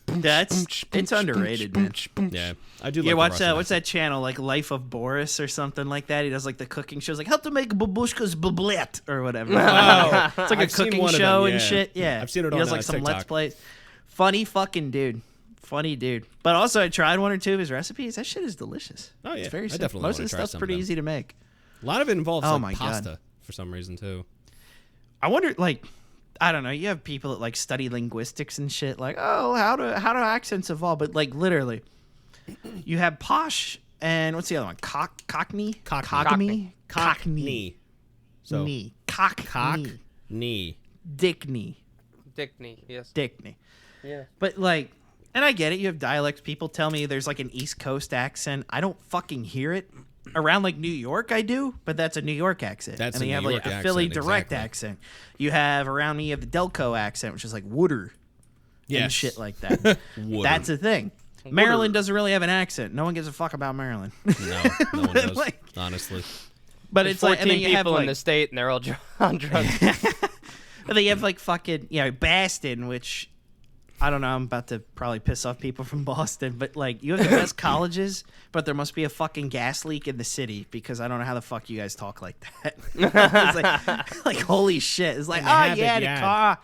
It's underrated, man. yeah. I do. Yeah, like watch the that. Russian What's that channel? Like Life of Boris or something like that. He does like the cooking shows, like how to make babushkas bablet or whatever. Oh, It's like a I've seen cooking one of show them, and yeah. shit. Yeah, I've seen it He on does like some TikTok. Let's Plays. Funny fucking dude. Funny dude. But also, I tried one or two of his recipes. That shit is delicious. Oh, yeah. It's very I simple. definitely Most wanna of the try stuff's some of pretty them. easy to make. A lot of it involves Oh like my God. pasta for some reason too. I wonder, like, I don't know. You have people that like study linguistics and shit. Like, oh, how do accents evolve? But like, literally, you have posh and what's the other one? Cockney. Cockney. So Knee. Cockney. Cockney. Dickney. Dickney, yes. Dickney. Yeah. But like, and I get it. You have dialects. People tell me there's like an East Coast accent. I don't fucking hear it. Around like New York, I do, but that's a New York accent. That's and then a you have New like York a Philly accent, direct exactly. accent. You have around me, you have the Delco accent, which is like Wooder. Yes. And shit like that. Wooder. That's a thing. Maryland doesn't really have an accent. No one gives a fuck about Maryland. No one does. Like- honestly. But There's it's like, 14 and then you people have in like, the state, and they're all on drugs. and then you have like fucking, Boston, which I don't know. I'm about to probably piss off people from Boston, but like you have the best colleges, but there must be a fucking gas leak in the city because I don't know how the fuck you guys talk like that. It's like holy shit. It's like, And they have yeah, it, the yeah. car.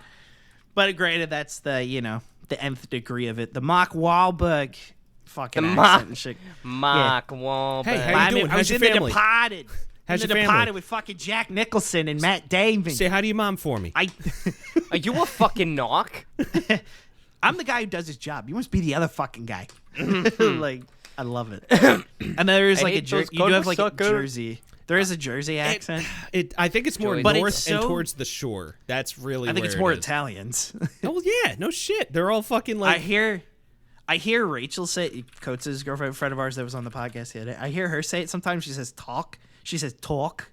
But granted, that's the the nth degree of it. The Mark Wahlberg fucking The accent Mark- and shit. Mark Wahlberg. Hey, how you I doing? was How's your in the family? Departed. How's in your the family? Departed with fucking Jack Nicholson and Matt Damon. Say hi to your mom for me. Are you a fucking knock? I'm the guy who does his job. You must be the other fucking guy. Like, I love it. And there is I like a hate Jersey. those You do have like a Conesucker. Jersey. There is a Jersey accent. I think it's more Joey. north But it's and so- towards the shore. That's really. I think where it's more it is. Italians. Oh yeah, no shit. They're all fucking like. I hear Rachel say, Coates' girlfriend, friend of ours that was on the podcast the other day. I hear her say it sometimes. She says talk. She says talk.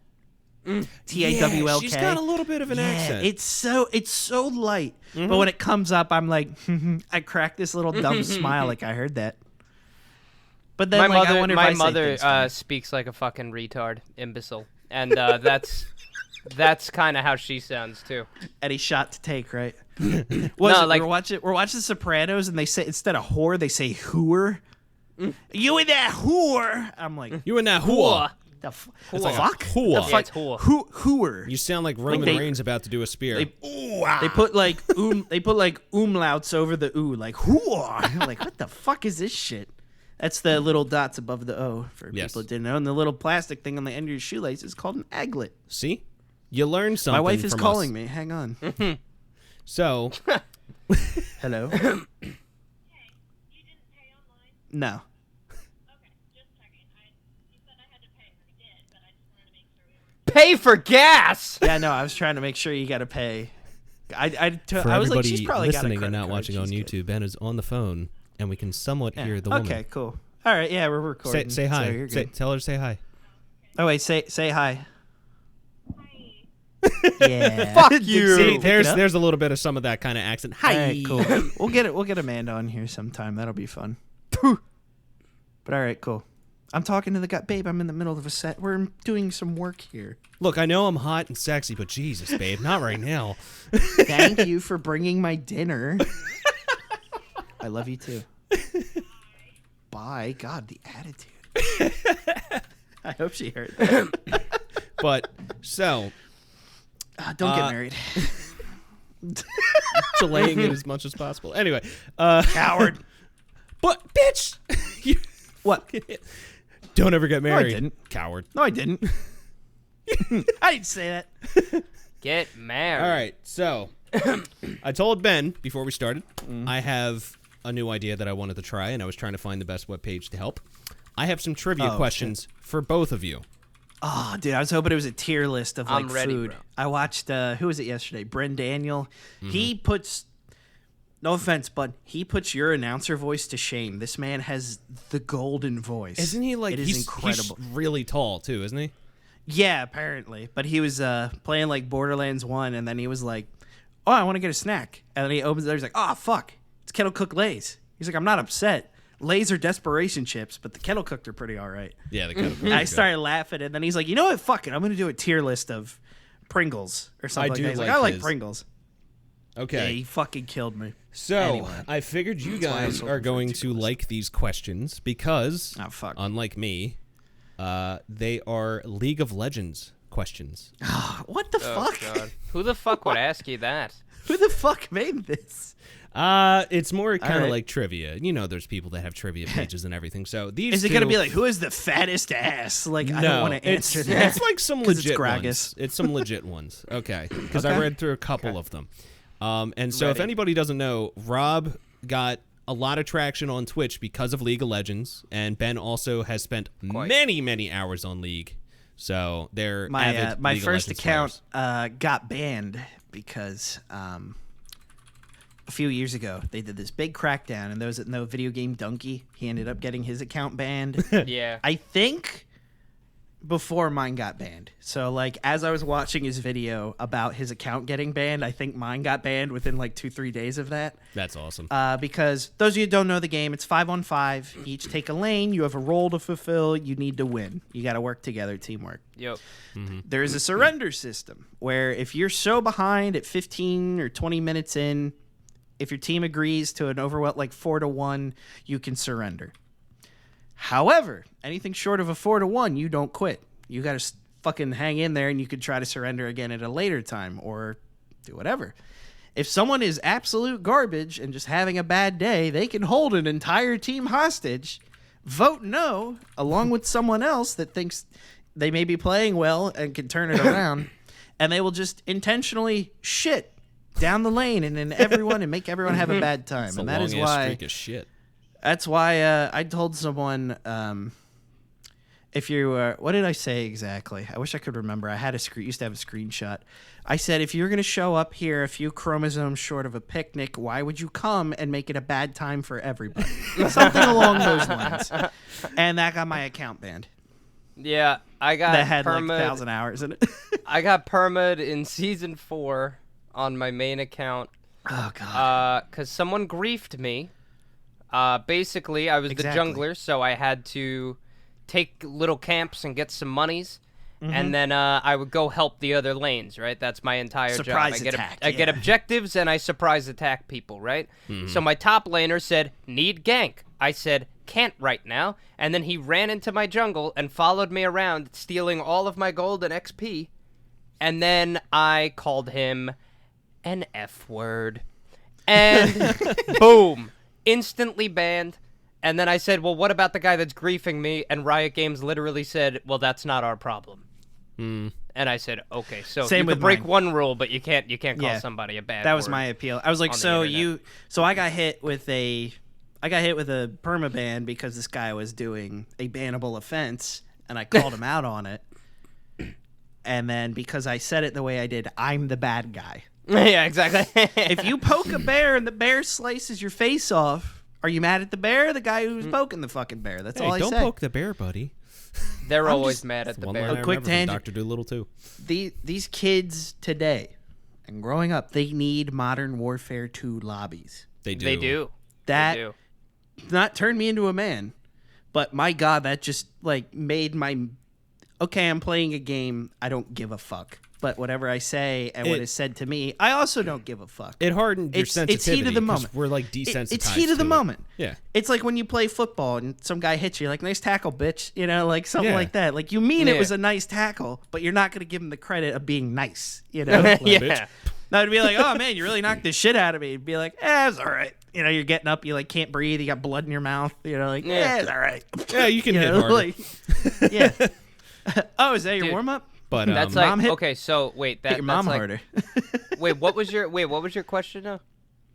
TAWLK. Yeah, she's got a little bit of an accent. It's so light. But when it comes up, I'm like, I crack this little dumb smile like I heard that. But then My like, I wonder mother, if my I say mother things funny. speaks like a fucking retard, imbecile, and that's kind of how she sounds too. Eddie shot to take, right? No, like- we're watching The Sopranos, and they say instead of whore, they say hooer. You in that whore? I'm like, You and that whore. the It's like a fuck? whore. The Yeah, fuck? it's whore. Hooer. You sound like Roman they- Reigns about to do a spear. They put like umlauts over the ooh, like whore. I'm like, what the fuck is this shit? That's the little dots above the O for Yes. people that didn't know. And the little plastic thing on the end of your shoelace is called an aglet. See, you learned something. My wife is from calling us. me. Hang on. So Hello? You didn't pay online? No. Okay, just checking. You said I had to pay. I did, but I just wanted to make sure we were. Pay for gas. Yeah, no, I was trying to make sure you got to pay. for I was like, everybody she's probably got a listening credit and not card. watching on She's good. YouTube, Ben is on the phone, and we can somewhat hear the woman. Okay, cool. All right, yeah, we're recording. Say so hi. you're Say, good. tell her to say hi. Oh wait, say hi. Hi. Yeah. Fuck Did you. pick See, it there's up? there's a little bit of some of that kind of accent. Hi. All right, cool. We'll get Amanda on here sometime. That'll be fun. But all right, cool. I'm talking to the guy, babe. I'm in the middle of a set. We're doing some work here. Look, I know I'm hot and sexy, but Jesus, babe, not right now. Thank you for bringing my dinner. I love you too. Bye. God, the attitude. I hope she heard that. But so Don't Uh, get married. delaying it as much as possible. Anyway, Coward. but bitch, you What? don't ever get I married. didn't. Coward. No, I didn't. I didn't say that. Get married. All right, so I told Ben before we started, I have a new idea that I wanted to try, and I was trying to find the best webpage to help. I have some trivia questions for both of you. Oh, dude, I was hoping it was a tier list of like I'm ready, food. bro. I watched who was it yesterday? Bren Daniel. He puts no offense, but he puts your announcer voice to shame. This man has the golden voice. Isn't he like it is he's incredible? He's really tall too, isn't he? Yeah, apparently. But he was playing like Borderlands 1 and then he was like, "Oh, I want to get a snack." And then he opens it, he's like, "Oh, fuck. It's kettle cooked Lay's." He's like, "I'm not upset. Lay's are desperation chips, but the kettle cooked are pretty all right." Yeah, the kind of. I started laughing, and then he's like, "You know what? Fuck it. I'm going to do a tier list of Pringles or something like do that." He's like, like "I like his. Pringles." Yeah, Okay, he fucking killed me. so Anyway. I figured you why I'm guys so are going confused to with this. like these questions because, Oh, fuck. unlike me, they are League of Legends questions. What the Oh, fuck? God. Who the fuck would ask you that? Who the fuck made this? It's more kind of right. like trivia. You know, there's people that have trivia pages and everything. So these Is it two, going to be like, who is the fattest ass? Like, I No, don't want to answer that. It's like some 'Cause it's legit Gragas. ones. It's some legit ones. Okay, because I Okay. read through a couple of them. And so if Ready. anybody doesn't know, Rob got a lot of traction on Twitch because of League of Legends, and Ben also has spent Quite. many hours on League. So they're avid My League of first Legends account players. got banned because a few years ago they did this big crackdown, and those that know Video Game Donkey, he ended up getting his account banned. Yeah. I think before mine got banned. So like as I was watching his video about his account getting banned, I think mine got banned within like 2-3 days of that. That's awesome. Because those of you who don't know the game, it's 5-on-5. Each take a lane. You have a role to fulfill. You need to win. You got to work together, teamwork. Yep. There is a surrender system where if you're so behind at 15 or 20 minutes in, if your team agrees to an overwhelm like 4-1, you can surrender. However, anything short of a 4-1, you don't quit. You got to fucking hang in there, and you could try to surrender again at a later time or do whatever. If someone is absolute garbage and just having a bad day, they can hold an entire team hostage, vote no, along with someone else that thinks they may be playing well and can turn it around, and they will just intentionally shit down the lane and in everyone and make everyone have a bad time. It's And a that is long-ass why streak of shit. that's why I told someone, if you what did I say exactly? I wish I could remember. I had used to have a screenshot. I said, if you're going to show up here a few chromosomes short of a picnic, why would you come and make it a bad time for everybody? Something along those lines. And that got my account banned. Yeah, I got That had like perma'd. 1,000 hours in it. I got perma'd in season 4 on my main account Oh god. because someone griefed me. Basically, I was Exactly. the jungler, so I had to take little camps and get some monies, and then I would go help the other lanes. Right, that's my entire Surprise job. attack, I get yeah. objectives and I surprise attack people. Right. So my top laner said, "Need gank." I said, "Can't right now," and then he ran into my jungle and followed me around, stealing all of my gold and XP. And then I called him an F word. And boom, instantly banned. And then I said, well, what about the guy that's griefing me? And Riot Games literally said, well, that's not our problem. And I said, okay, so Same you with can break mine. one rule, but you can't call Yeah. somebody a bad That was word. my appeal. I was like, on the so internet. I got hit with a permaban because this guy was doing a bannable offense, and I called him out on it. And then because I said it the way I did, I'm the bad guy. Yeah, exactly. If you poke a bear and the bear slices your face off, are you mad at the bear or the guy who's poking the fucking bear? That's all I don't say. poke the bear, buddy. They're I'm always just- mad at the One bear. line I quick remember from tangent. Dr. Doolittle too. These kids today and growing up, they need Modern Warfare 2 lobbies. They do. They do. That They do. not turned me into a man, but my god, that just like made my okay, I'm playing a game, I don't give a fuck, but whatever I say and what It- is said to me, I also don't give a fuck. It hardened your It's sensitivity. heat of the 'cause moment. We're like desensitized. It's heat of the to it. moment. Yeah. It's like when you play football and some guy hits you, like, nice tackle, bitch, you know, like something Yeah. like that. Like, you mean it Yeah. was a nice tackle, but you're not going to give him the credit of being nice, you know? Yeah. bitch. That would be like, oh man, you really knocked the shit out of me. It'd be like, it's all right. You know, you're getting up, you like can't breathe, you got blood in your mouth. You know, like, it's all right. Yeah, you can You hit know, harder. like, yeah. Oh, is that your Dude. warm up? But That's Mom like hit- okay. So wait, Hit your mom that's like, harder. Wait, what was your question now?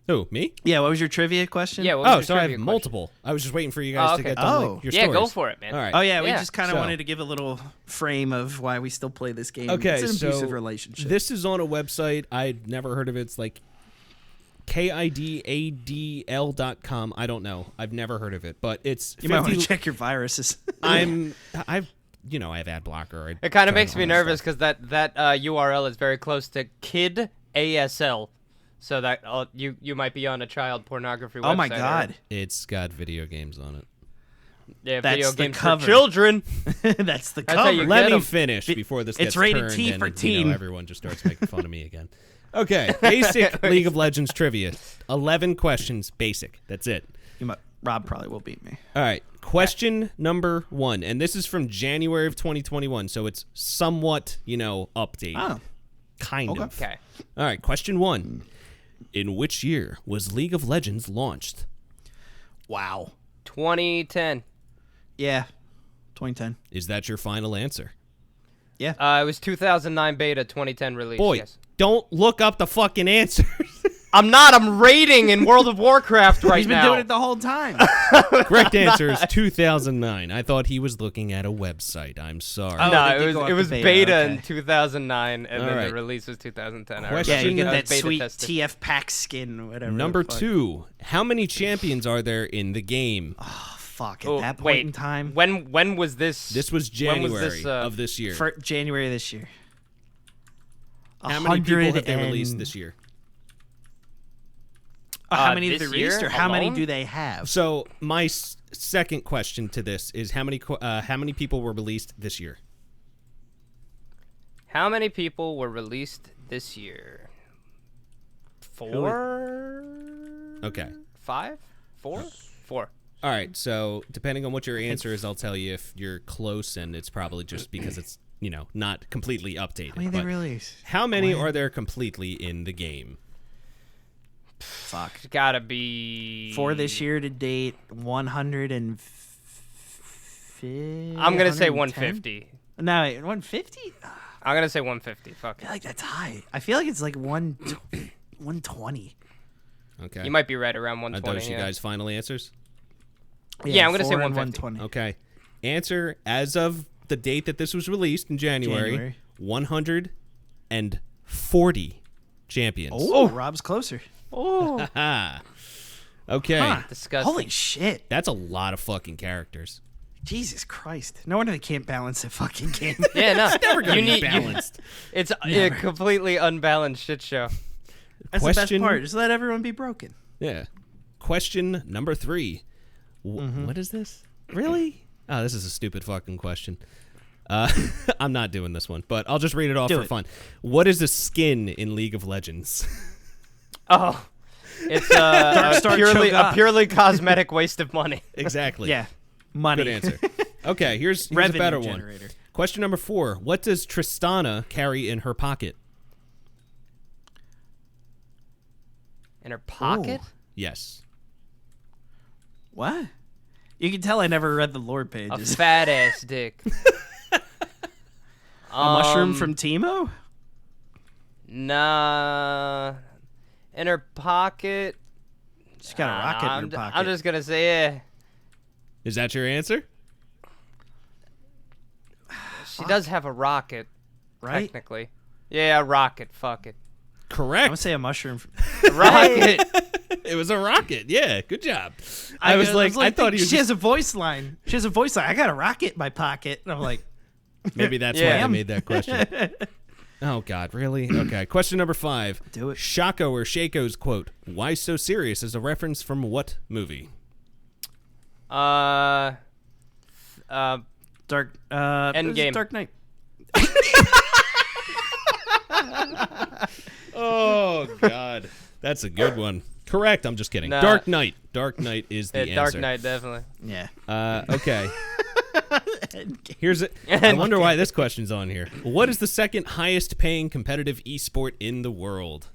who, me? Yeah, what was your trivia question? Yeah. What was Oh, your so I have trivia question? multiple. I was just waiting for you guys Oh, to okay. get done Oh. like, your Yeah, stories. go for it, man. All right. Oh yeah, we Yeah. just kind of So- wanted to give a little frame of why we still play this game. Okay, It's an abusive so relationship. this is on a website I'd never heard of. It's like KIDADL.com. I don't know. I've never heard of it, but it's you might want to 50 check your viruses. I have ad blocker. It kind of makes me nervous because that URL is very close to Kid ASL, so that you might be on a child pornography website. Oh my or- god, It's got video games on it. Yeah, That's video the games cover. for children. that's the That's how cover. you Let get me 'em. finish before this It's gets rated turned T and, for you teen. know, everyone just starts making fun of me again. Okay, basic League of Legends trivia. 11 questions, basic. That's it. Rob probably will beat me. All right, question number 1, and this is from January of 2021, so it's somewhat, updated. Oh, Kind of. Okay. All right, question 1. In which year was League of Legends launched? wow. 2010. Yeah, 2010. Is that your final answer? It was 2009 beta, 2010 release. Boy, Yes. don't look up the fucking answers. I'm not. I'm raiding in World of Warcraft right He's been now. doing it the whole time. Correct answer is 2009. I thought he was looking at a website. I'm sorry. Oh, No, they did it go was up it to was beta, beta okay. in 2009, and All then right. the release was 2010. I Question- Yeah, you get remember. that That was beta sweet tested. TF pack skin, whatever. Number the fuck. 2. How many champions are there in the game? Oh, fuck, at Oh, that point wait. in time. When was this? This was when was January this, of this year. For January of this year. How many people have they 100 released and- this year? How many have this they released, year or how many alone? do they have? So my second question to this is how many people were released this year? How many people were released this year? 4? Okay. 5? 4? 4. All right. So depending on what your answer is, I'll tell you if you're close, and it's probably just because it's not completely updated. How many they But release? how many When? are there completely in the game? Fuck. It's gotta be For this year to date, 150. I'm gonna say 110? 150. No, wait, 150? I'm gonna say 150. Fuck I it. feel like that's high. I feel like it's like 120. Okay. You might be right around Are 120. those you yeah. guys' final answers? Yeah, I'm gonna say 4 and 150. 120. Okay. Answer as of the date that this was released in January. 140 champions. Oh, Rob's closer. Oh, Ah. Okay. Huh. disgusting. Holy shit. That's a lot of fucking characters. Jesus Christ. No wonder they can't balance a fucking game. Yeah, no. Never gonna you be need, balanced. it's a completely unbalanced shit show. That's the best Question- part. Just let everyone be broken. Yeah. Question number 3. What is this? Really? Oh, this is a stupid fucking question. I'm not doing this one, but I'll just read it off Do for it. fun. What is a skin in League of Legends? Oh, it's Star Cho'Gath. a purely cosmetic waste of money. Exactly. Yeah. Money. Good answer. Okay, here's a Revenue better generator. one. Question number 4. What does Tristana carry in her pocket? In her pocket? Yes. What? You can tell I never read the lore A pages. fat ass dick. A mushroom from Timo? Nah. In her pocket. She's got a rocket in her pocket. I'm just gonna say yeah. Is that your answer? She does have a rocket, right? technically. Yeah, a rocket. Fuck it. I'm Correct. gonna say a mushroom. Rocket. It was a rocket. Yeah, good job. I was like, I thought he was She has a voice line. She has a voice line. I got a rocket in my pocket. And I'm like, maybe that's Yeah. why I made that question. Oh God, really? Okay. Question number 5. Do it. Shako or Shaco's quote, "Why so serious?" is a reference from what movie? uh, Dark. Endgame. Dark Knight. Oh God, that's a good one. Correct. I'm just kidding. Nah. Dark Knight. Dark Knight is the yeah, answer. Dark Knight definitely. Yeah. Okay. Here's it. I wonder why this question's on here. What is the second highest paying competitive esport in the world?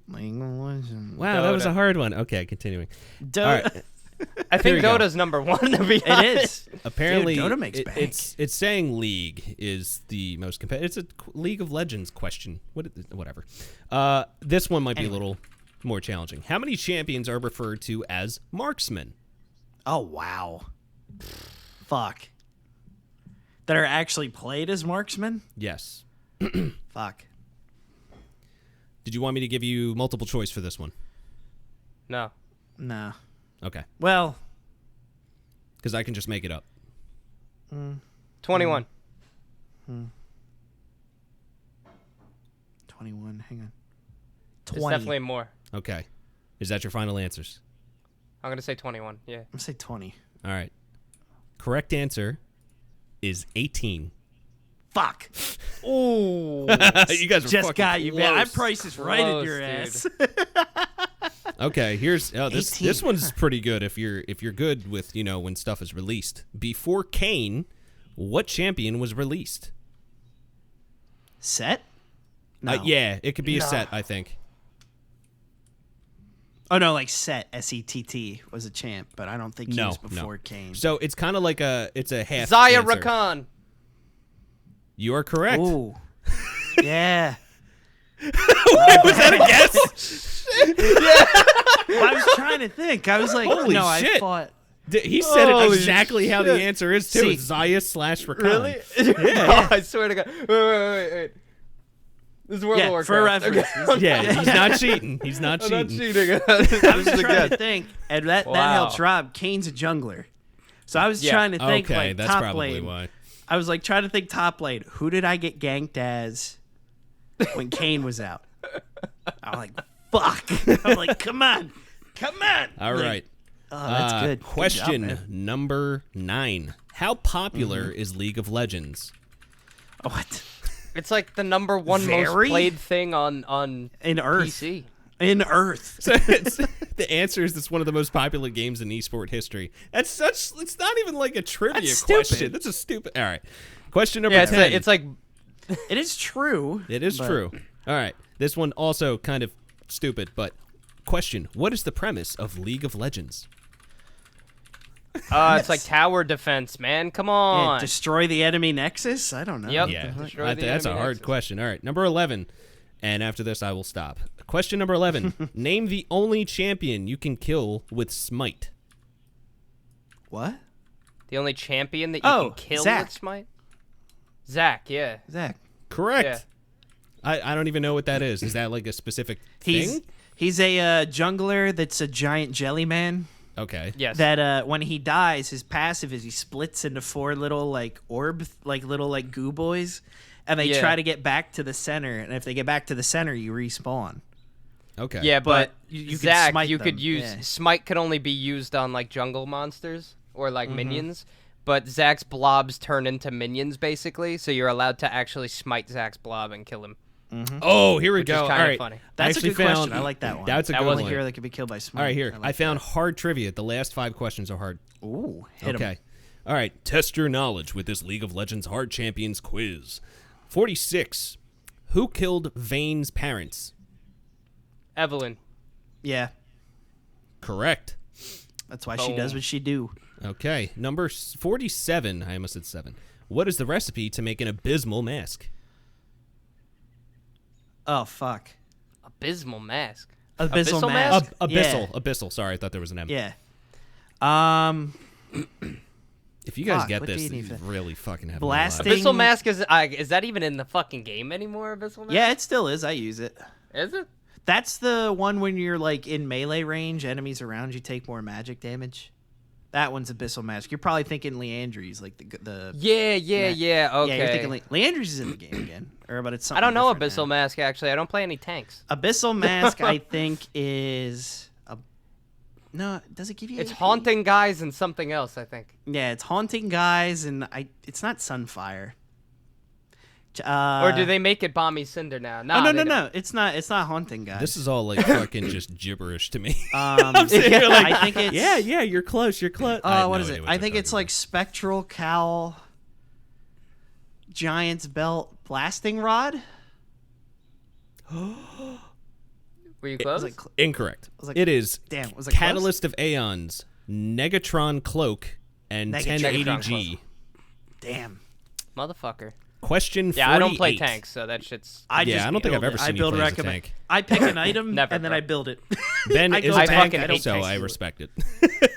League of Legends. Wow, that was Dota. a hard one. Okay, continuing. Dota. All right. I think we go. Dota's number 1 to be It honest. is. Apparently, Dude, Dota makes bank. it's saying League is the most competitive. It's a League of Legends question. Whatever. This one might be a little more challenging. How many champions are referred to as marksmen? Oh, wow. Fuck. That are actually played as marksmen? Yes. Fuck. Did you want me to give you multiple choice for this one? No. No. Okay. Well, Because I can just make it up. 21. 21. Hang on. It's 20. definitely more. Okay. Is that your final answers? I'm going to say 21. Yeah. I'm going to say 20. All right. Correct answer is 18. Fuck. Ooh. You guys were Just fucking got you, man. I close. price is right in your Close, ass. Okay, here's this 18. this one's pretty good if you're good with, when stuff is released. Before Kane, what champion was released? Set? No. Yeah, it could be a set, I think. Oh, no, like Set, S-E-T-T, was a champ, but I don't think he No, was before no. Kane. So it's kind of like it's a half Zaya answer. Rakan. You are correct. Ooh. Yeah. Was that a guess? I was trying to think. I was like, Holy no, I shit. thought. He said it Holy exactly how the answer is too. See- It's Zaya / Rakan. Really? Yeah. I swear to God. Wait. This is World of Yeah, Warcraft. for reference. Okay. Yeah, he's not cheating. He's not I'm not cheating. cheating. I was This is a trying to guess. think, and that Wow. helps Rob. Kane's a jungler. So I was Yeah. trying to think, Okay, like, that's top probably lane. why. I was like trying to think top lane. Who did I get ganked as when Kane was out? I'm like, fuck. I'm like, come on. All Like, right. Oh, that's good. Good job, Question man. number 9. How popular is League of Legends? What? It's like the number 1 Very? most played thing on In Earth. PC. In Earth. So the answer is it's one of the most popular games in esport history. It's not even like a trivia That's question. stupid. That's a stupid. All right. Question number Yeah, 10. it's like It is true. It is but- true. All right. This one also kind of stupid, but question. What is the premise of League of Legends? it's like tower defense, man. Come on. Yeah, destroy the enemy nexus? I don't know. Yep. Yeah, Destroy the that's a enemy hard nexus. question. All right, number 11. And after this, I will stop. Question number 11. Name the only champion you can kill with Smite. What? The only champion that you Oh, can kill Zac. with Smite? Zac, yeah. Zach. Correct. Yeah. I don't even know what that is. Is that like a specific thing? He's a jungler that's a giant jelly man. Okay. Yes. That when he dies, his passive is he splits into 4 little like little goo boys, and they Yeah. try to get back to the center. And if they get back to the center, you respawn. Okay. Yeah, but you can Zac, smite you them, could use yeah. Smite could only be used on like jungle monsters or like Mm-hmm. minions, but Zac's blobs turn into minions basically, so you're allowed to actually smite Zac's blob and kill him. Oh, here we Which is go. kinda All right. funny. That's I a good actually question. found- I like that one. That's a That good wasn't one. Hero that could be killed by smite. All right, here. I I like found hard trivia. The last 5 questions are hard. that. Ooh, hit 'em. Okay. All right. Test your knowledge with this League of Legends Hard Champions quiz. 46. Who killed Vayne's parents? Evelyn. Yeah, Correct. that's why she does what she do. Okay. Number 47. I almost said 7. What is the recipe to make an abysmal mask? Oh fuck. Abysmal mask. Abyssal Abyssal mask. Abyssal. Abyssal. Sorry, I thought there was an M. Yeah. If you guys Fuck, get what do this, you then need you to- really fucking have Blasting- no life. Abyssal mask is that even in the fucking game anymore? Abyssal mask. Yeah, it still is. I use it. Is it? That's the one when you're like in melee range, enemies around you take more magic damage. That one's Abyssal Mask. You're probably thinking Leandry's, like the Yeah. Okay. Yeah, you're thinking Leandry's is in the game again, but it's something I don't know different Abyssal now. Mask actually. I don't play any tanks. Abyssal Mask, I think, is a no. Does it give you? It's AP? haunting guys and something else. I think. Yeah, it's haunting guys, and it's not Sunfire. Or do they make it Bomby Cinder now? Oh, Nah, no, they no, don't. no! It's not haunting guys. This is all like fucking just gibberish to me. sitting here like, I think it's yeah, you're close. You're close. What is it? I think it's like Spectral Cowl, Giant's Belt, Blasting Rod. Were you It was close? like, Incorrect. was like- It is damn, was it Catalyst of Aeons, Negatron Cloak, and Negatron 1080G. damn. Motherfucker. Question 48. Yeah, I don't play tanks, so that shit's. I don't think build I've ever it. seen I you build play as a recommend. tank. I pick an item Never, and then bro. I build it. Ben I is go a back, tank, I don't so tank. I respect it.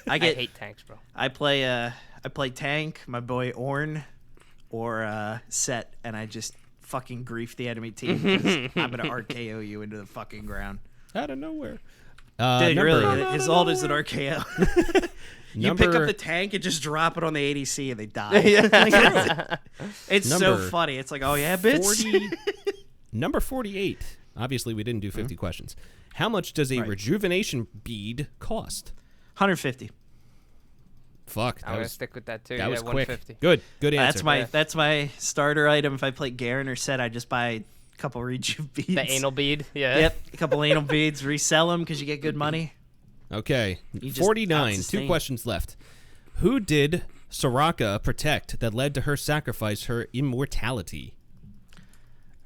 I I get. hate tanks, bro. I play tank, my boy Orn, or Set, and I just fucking grief the enemy team. 'Cause I'm gonna RKO you into the fucking ground. Out of nowhere. Dude, number, really, as old as an RKO. You pick up Number- the tank and just drop it on the ADC and they die. Like, it's so Number funny. It's like, oh yeah, bitch. 40, number 48. Obviously, we didn't do 50 questions. How much does a Right. rejuvenation bead cost? 150. Fuck, I'm that gonna was stick with that too. that yeah, was quick. 150. Good answer. That's my starter item. If I play Garen or Set, I just buy a couple rejuve beads. The anal bead. Yeah. Yep, a couple anal beads. Resell them because you get good money. Okay, just 49. out-sustain. 2 questions left. Who did Soraka protect that led to her sacrifice her immortality?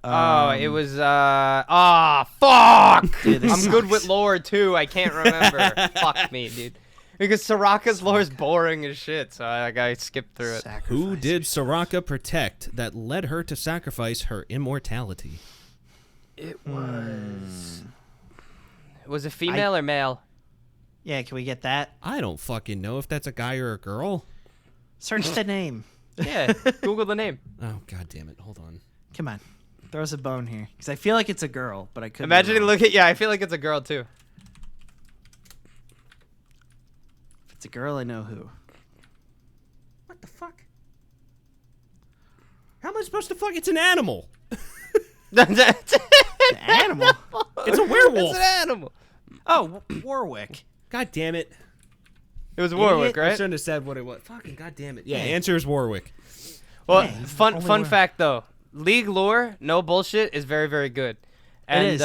Oh, it was fuck. Dude, this I'm good sucks. with lore too. I can't remember. Fuck me, dude. Because Soraka's lore is boring as shit, so I skipped through it. Who did Soraka protect that led her to sacrifice her immortality? It was it female or male? Yeah, can we get that? I don't fucking know if that's a guy or a girl. Search the name. Yeah, Google the name. Oh, god damn it. Hold on. Come on. Throw us a bone here. Because I feel like it's a girl, but I couldn't. Imagine you look at I feel like it's a girl too. If it's a girl, I know who. What the fuck? How am I supposed to fuck? It's an animal. It's An animal? It's a werewolf. an animal. Oh, Warwick. God damn it. It was Warwick, I right? shouldn't have said what it was. Fucking god damn it. Yeah, answer is Warwick. Well, Yeah, he's the fun only fun one. fact though, League lore, no bullshit, is very very good. And is.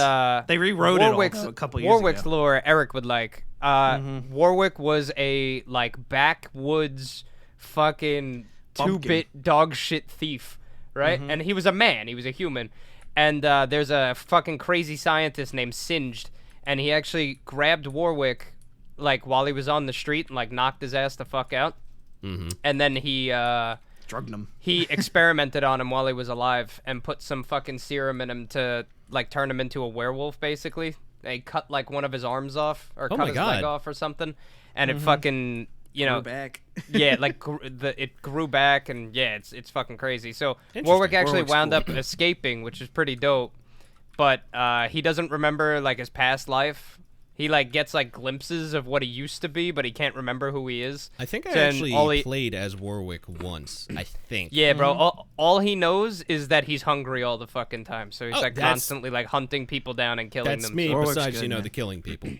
They rewrote it all, Warwick's, though, a couple years Warwick's ago. lore, Eric would like. Warwick was a like backwoods fucking Bumpkin. 2-bit dog shit thief, right? And he was a man, he was a human. And there's a fucking crazy scientist named Singed, and he actually grabbed Warwick like while he was on the street and like knocked his ass the fuck out. And then he Drugged him. he experimented on him while he was alive and put some fucking serum in him to like turn him into a werewolf basically. They cut like one of his arms off or cut my his God. leg off or something, and it fucking Go back. yeah, like it grew back, and yeah, it's fucking crazy. So Warwick actually Warwick's wound cool. up escaping, which is pretty dope. But he doesn't remember like his past life. He like gets like glimpses of what he used to be, but he can't remember who he is. I think I So, and actually all he- played as Warwick once. I think. Yeah, bro. All he knows is that he's hungry all the fucking time. So he's Oh, like that's- constantly like hunting people down and killing That's them. me. So- Warwick's Besides, good, you know, man. the killing people.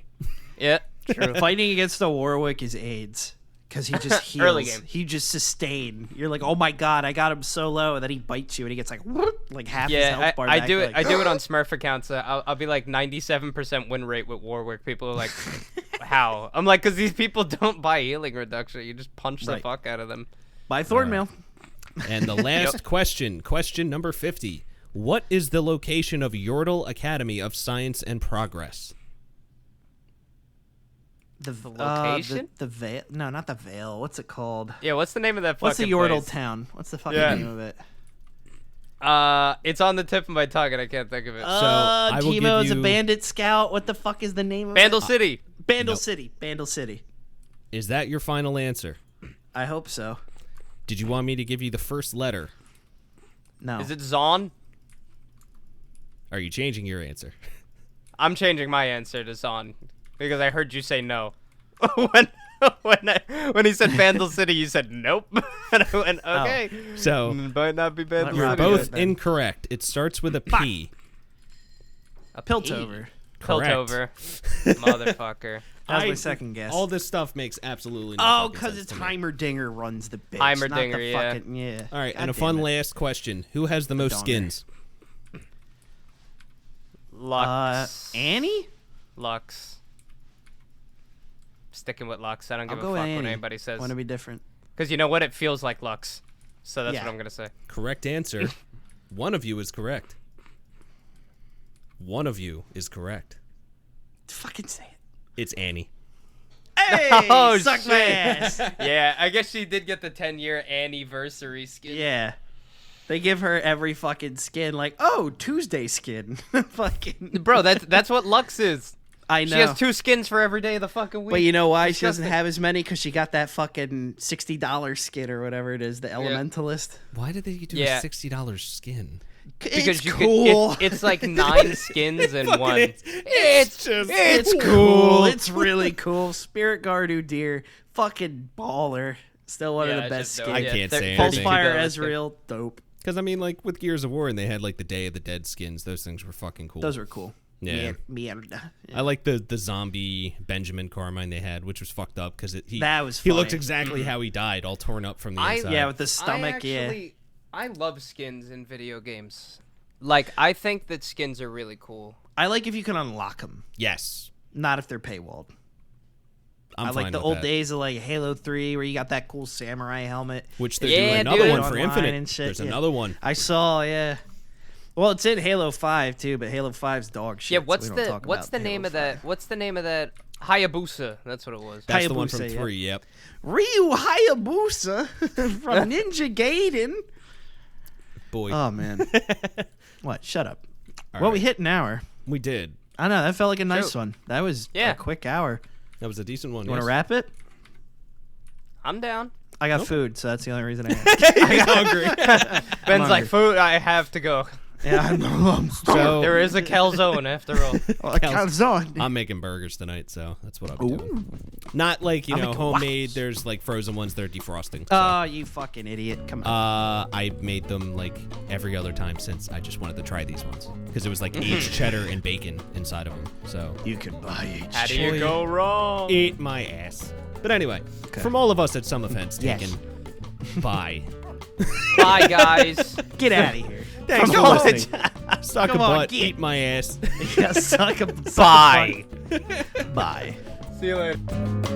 Yeah, true. Fighting against the Warwick is AIDS. Because he just heals. Early game. He just sustain. You're like, oh my god, I got him so low, and then he bites you, and he gets like half his Yeah, health bar I back. do You're it. like, I do it on Smurf accounts. I'll be like 97% win rate with Warwick. People are like, how? I'm like, because these people don't buy healing reduction. You just punch the Right. fuck out of them. Buy Thornmail. And the last question number 50. What is the location of Yordle Academy of Science and Progress? The location? The Veil. No, not the Veil. What's it called? Yeah, what's the name of that What's the fucking Yordle place? town? What's the fucking Yeah. name of it? It's on the tip of my tongue and I can't think of it. I will Timo give is a you- bandit scout. What the fuck is the name of Vandal it? City. Bandle Nope. City. Bandle City. Is that your final answer? I hope so. Did you want me to give you the first letter? No. Is it Zon? Are you changing your answer? I'm changing my answer to Zon because I heard you say no. when he said Vandal City, you said nope, and I went okay. So Might not be Vandal You're you're City. both then. incorrect. It starts with a P. A Piltover. Correct. Piltover. Motherfucker. That was my I- second guess. All this stuff makes absolutely no Oh, fucking because sense it's to me. Heimerdinger runs the bitch. Heimerdinger, not the yeah. fucking, yeah. All right, God and a damn fun it. last question. Who has the most Donner. skins? Lux. Annie? Lux. Sticking with Lux. I don't I'll give go a with fuck what Annie. anybody says. Want to be different? Because you know what? It feels like Lux. So that's Yeah. what I'm gonna say. Correct answer. One of you is correct. One of you is correct. Fucking say it. It's Annie. Hey, Oh, suck my shit. ass. Yeah, I guess she did get the 10-year anniversary skin. Yeah. They give her every fucking skin, like, oh, Tuesday skin. Fucking. Bro, that's what Lux is. I know. She has 2 skins for every day of the fucking week. But you know why she doesn't Disgusting. have as many? Because she got that fucking $60 skin or whatever it is, the Elementalist. Why did they do Yeah. a $60 skin? Because it's you cool. it's like 9 skins in one. It's just It's cool. It's really cool. Spirit Gardu deer, fucking baller. Still one of Yeah, the it's best just dope. skins. I Yeah, can't they're- say Pulse anything. Fire Yeah. Ezreal, dope. Because I mean, like with Gears of War, and they had like the Day of the Dead skins. Those things were fucking cool. Those were cool. Yeah. Mierda. I like the zombie Benjamin Carmine they had, which was fucked up because That was he looked funny. exactly how he died, all torn up from the I- inside. Yeah, with the stomach, I love skins in video games. Like, I think that skins are really cool. I like if you can unlock them, Yes, not if they're paywalled. I'm I like fine the with old that. days of like Halo 3 where you got that cool samurai helmet. Which they're Yeah, doing another dude. one for Online Infinite. and shit, There's yeah. another one. I saw, yeah. Well, it's in Halo 5 too, but Halo 5's dog shit. Yeah, so what's we don't the talk what's about the name Halo of that? 5. What's the name of that? Hayabusa. That's what it was. That's the one from Hayabusa, yeah. 3. Yep. Ryu Hayabusa from Ninja Gaiden. Boy, Oh man. What? Shut up. All Well, right. we hit an hour. we did. I know that felt like a nice True. one. That was Yeah. a quick hour. That was a decent one. You want yes. to wrap it? I'm down. I got food, so that's the only reason I asked. He's hungry. Ben's like, hungry. food. I have to go. Yeah, I'm So There is a calzone after all. calzone. I'm making burgers tonight, so that's what I'll be doing. Not like, I'm know, making homemade. waffles. There's like frozen ones they're defrosting. Oh, you fucking idiot. Come on. I made them like every other time since I just wanted to try these ones because it was like aged cheddar and bacon inside of them. So You can buy it. How do you go wrong? eat my ass. But anyway, from all of us at Some Offense Yes. taken, bye. Bye, guys. Get out of here. Thanks for Come on. listening. Suck Come a on, butt, get- eat my ass. Yeah, suck a Bye. Bye. See you later.